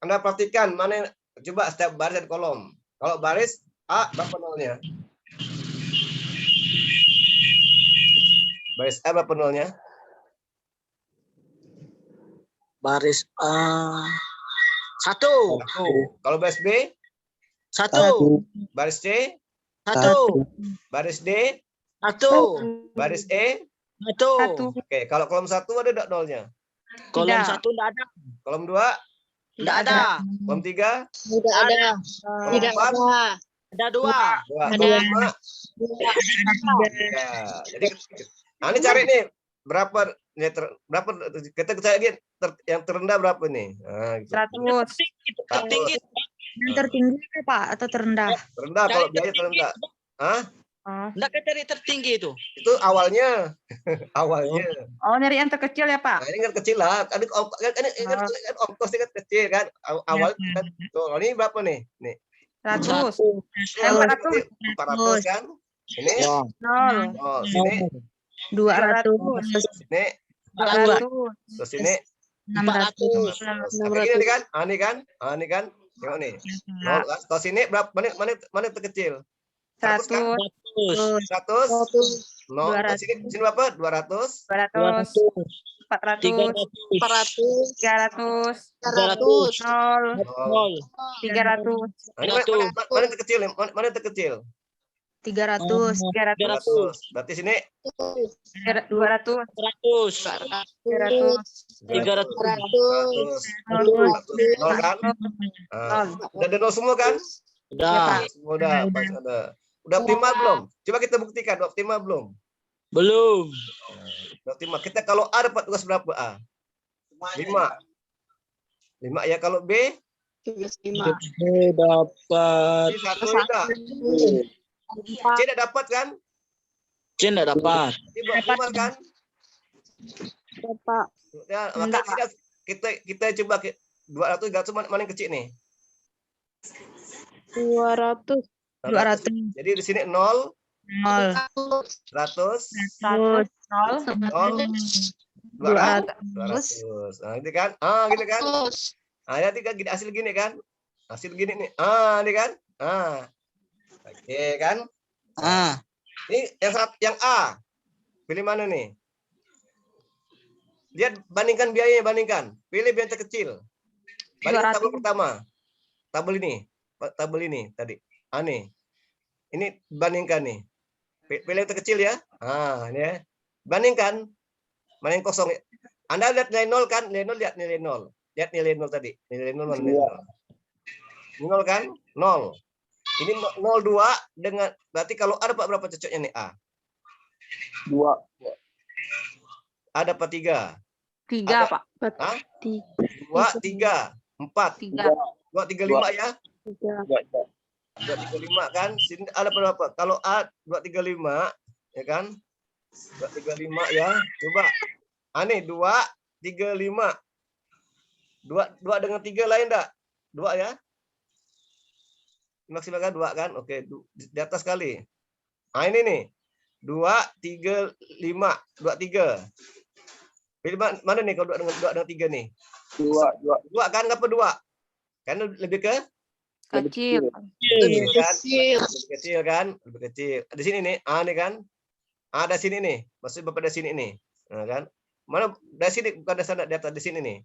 Anda perhatikan mana, coba setiap baris dan kolom. Kalau baris A berapa nolnya? Baris A berapa nolnya? Baris A 1. Kalau baris B, 1. baris C, 1. baris D, 1. baris E. 1. Oke, kalau kolom 1 ada enggak nolnya? Kolom Tidak. 1 enggak ada. Kolom 2, Enggak ada. kolom 3, Tidak ada. kolom 4, Ada 2. 2, kolom 5. Ya, jadi ini cari nih berapa berapa kita cari yang terendah berapa nih? Nah, gitu. 100. Tertinggi. Yang tertinggi itu, Pak, atau terendah? Terendah kalau biaya terendah. Hah? Enggak cari tertinggi itu. Itu awalnya. Awalnya. Oh, nyari yang terkecil ya, Pak? Nah, ini kan kecil lah. Kan ongkos kan kecil kan. Awal kan. Tuh, ini berapa nih? Nih. 100. 400 kan? Ini. Ya. 0. Oh, sini. 200. Sini. 200. Terus ini. 600. Ini kan? Ini kan? Ini kan? Tengok nih. Nol kan? Kalau sini berapa? Mana terkecil? 100 kan? 100. 100. Nol. Sini berapa? 200. 200. 400. 300. 0. 300. Ini mana terkecil? Mana terkecil? 300. 300. Berarti sini 200. 100. 300. 100. Nol kan? Udah ada nol semua kan? Udah. Semua udah. Pas ada. Udah optimal belum? Coba kita buktikan. Udah optimal belum? Belum. Udah optimal. Kita kalau A dapat tugas berapa A? 5. 5 ya. Kalau B? Dapat. C 1 enggak? C tidak dapat kan? C enggak dapat. C belum optimal kan? Bapak. Ya, maka kita coba 200 300 mana yang kecil nih? 200. 200. Jadi di sini 0, 0. 100, 100. 0. 0, 200. Nah, ini kan? Gini kan? Ya tiga gini, hasil gini kan? Hasil gini nih. Ini kan? Oke kan? Ini yang A. Pilih mana nih? Lihat, bandingkan biayanya, bandingkan. Pilih biaya terkecil. Bandingkan tabel pertama. Tabel ini tadi. Nih. Ini bandingkan nih. Pilih yang terkecil ya. Ini ya. Bandingkan. Mana yang kosong? Anda lihat nilai 0 kan? Nilai 0, lihat nilai 0. Lihat nilai 0 tadi. Nilai 0 mana nilai 0? 0 kan? 0. Ini 02 dengan berarti kalau A dapat berapa cocoknya nih A? 2. A dapat 3. 3, Pak. 2, 3, 4. 3. 2, 3, 5 ya? 3. 2, 3, 5 kan? Sini ada berapa? Kalau A 2, 3, 5 ya kan? 2, 3, 5 ya. Coba. Nih 2, 3, 5. 2 dengan 3 lain enggak? 2 ya? Maksimalkan 2 kan? Oke, di atas kali. Ini nih. 2, 3, 5. 2, 3. Pilih mana nih kalau 2 dengan 3 nih? 2 kan? Kenapa 2? Karena lebih ke Kecil. lebih kecil kan? Lebih kecil. Di sini nih. Nih kan? Ada sini nih. Maksudnya Bapak dari sini nih. Nah, kan? Mana dari sini bukan dari sana, di atas di sini nih.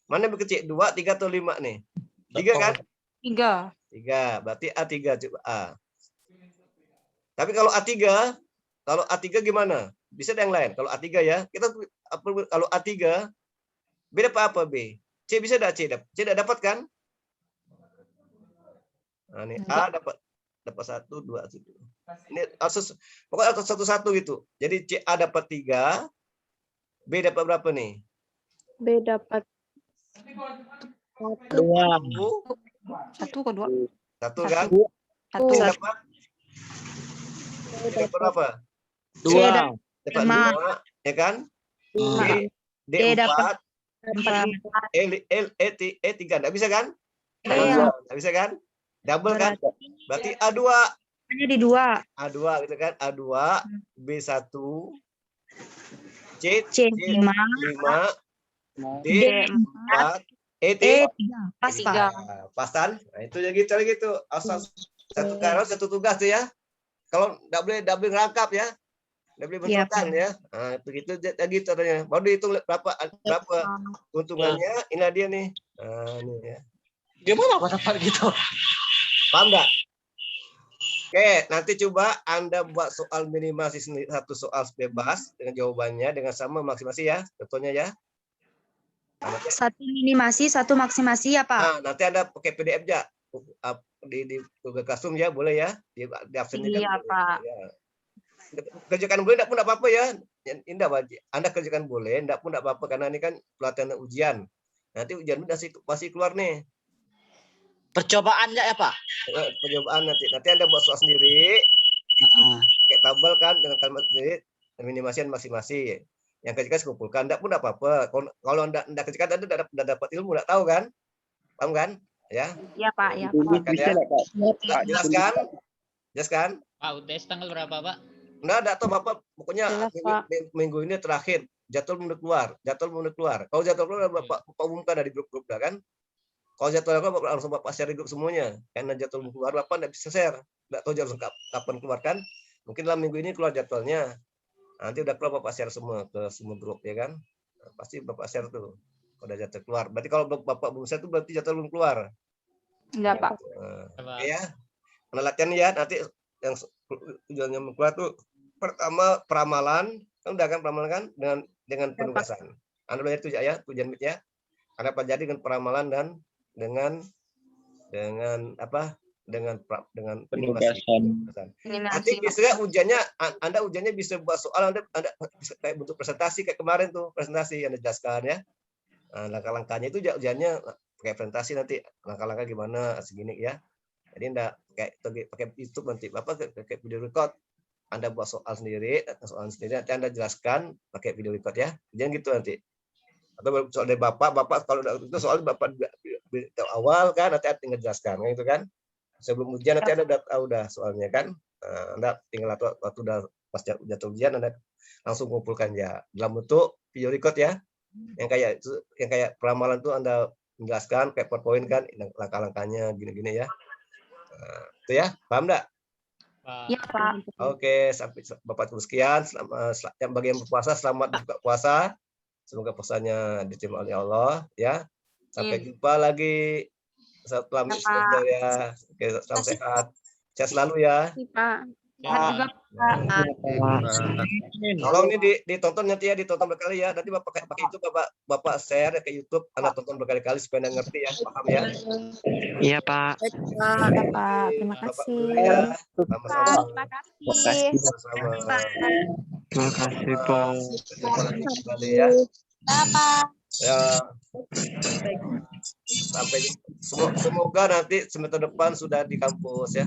Mana lebih kecil? 2, 3 atau 5 nih? 3 kan? 3. 3, berarti A3 coba A. Tapi kalau A3 gimana? Bisa ada yang lain. Kalau A3 ya, kita kalau A3 B dapat apa B? C bisa enggak C? C enggak dapat kan? Nah, ini A dapat 1 2 situ. Ini pokoknya 1 1 gitu. Jadi C A dapat 3, B B dapat berapa nih? B dapat 2. satu ke dua. Satu kan? Satu. C dapat? C dapat berapa? 2. Dapat Lima. 5, ya kan? Lima. D D dapat 4, 4. E 3. Nggak bisa kan? Iya. Nggak bisa kan? Double kan? Berarti A2. Hanya di 2. A2 gitu kan? A2, B1, C C 5. 5, D D 4, E E 3. 3. Pas, Pak. Pasan. Nah, itu ya gitu. Asal satu karyawan satu tugas tuh ya. Kalau nggak boleh ngerangkap ya. Nggak boleh Iya, bentrokan ya. Nah, begitu gitu adanya. Baru dihitung berapa keuntungannya. Ini dia nih. Nah, ini ya. Gimana Pak dapat gitu? Paham nggak? Oke, nanti coba Anda buat soal minimasi satu soal bebas dengan jawabannya dengan sama maksimasi ya. Contohnya ya. Nah, nanti, Satu minimasi, satu maksimasi ya, Pak. nanti Anda pakai PDF aja. Di Google Classroom ya, boleh ya. Di absen Iya, Pak. Ya. Kerjakan boleh, enggak pun enggak apa-apa ya. Indah wajib. Anda kerjakan boleh, enggak pun enggak apa-apa karena ini kan pelatihan ujian. Nanti ujian masih keluar nih. Percobaan ya Pak? Percobaan nanti Anda buat soal sendiri, kayak tabel kan dengan kalimat sendiri, minimasian masing-masing. Yang kerjakan kumpulkan, enggak pun enggak apa-apa. Kalau Anda kerjakan, Anda udah dapat ilmu, enggak tahu kan? Paham kan? Ya. Iya, Pak. Ya, Dulu Pak. bisa nggak, Pak? Jelaskan? Jelaskan? Pak, UTS tanggal berapa, Pak? Enggak tahu Bapak, pokoknya Jelas, Pak. minggu ini terakhir, jadwal belum keluar. Kalau jadwal keluar, Bapak umumkan dari grup-grup dah kan? Kalau jadwal Bapak langsung Bapak share di grup semuanya. Karena jadwal belum keluar, Bapak enggak bisa share. Enggak tahu jadwal kapan keluar kan? Mungkin dalam minggu ini keluar jadwalnya. Nanti udah keluar Bapak share semua ke semua grup ya kan? Nah, pasti Bapak share tuh. Kalau udah jadwal keluar. Berarti kalau Bapak belum share itu berarti jadwal belum keluar. Iya, Pak. Oke ya. Nah, latihan ya nanti yang tujuannya keluar tuh pertama peramalan, kan udah kan peramalan kan dengan penugasan. Anda belajar itu ya, tujuan ya. Anda pelajari dengan peramalan dan dengan apa? Dengan Penugasan. Nanti biasanya ujiannya bisa buat soal Anda bisa kayak bentuk presentasi kayak kemarin tuh presentasi yang dijelaskan ya. Nah, langkah-langkahnya itu ujiannya pakai presentasi nanti langkah-langkah gimana segini ya. Jadi Anda pakai YouTube nanti Bapak pakai video record. Anda buat soal sendiri nanti Anda jelaskan pakai video record ya. Jangan gitu nanti. Atau soal dari Bapak kalau itu soal Bapak awal kan nanti tinggal jelaskan gitu kan. Sebelum ujian nanti Anda udah tahu dah soalnya kan. Nah, Anda tinggal waktu udah pas jatuh ujian Anda langsung kumpulkan ya dalam bentuk video record ya. Yang kayak peramalan tuh Anda menjelaskan kayak PowerPoint kan langkah-langkahnya gini-gini ya. Nah, itu ya, paham enggak? Iya, Pak. Oke, sampai Bapak cukup sekian. Yang bagi yang berpuasa selamat buka puasa. Semoga puasanya diterima oleh Allah ya. Sampai jumpa lagi setelah ya. Oke, salam sehat. Sehat selalu ya. Iya, Pak. Ya. Juga, Pak. Tolong ini ditonton nanti ya, ditonton berkali ya. Nanti Bapak pakai itu Bapak share ke YouTube, Anda tonton berkali-kali supaya Anda ngerti ya, paham ya. Iya Pak. Iya, Pak. Terima kasih. Ya, sama-sama. Terima kasih. Sama-sama. Terima kasih Pak. Jumpa lagi kembali ya. Ya. Sampai semoga nanti semester depan sudah di kampus ya.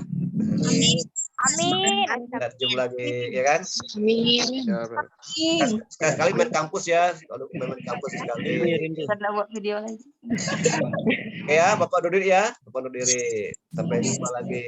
Amin. Kita jumpa lagi ya kan. Amin. Sekali main kampus ya. Kalau main kampus sekali. Kita buat video lagi. Oke ya, Bapak undur diri ya. Bapak undur diri. Sampai jumpa lagi.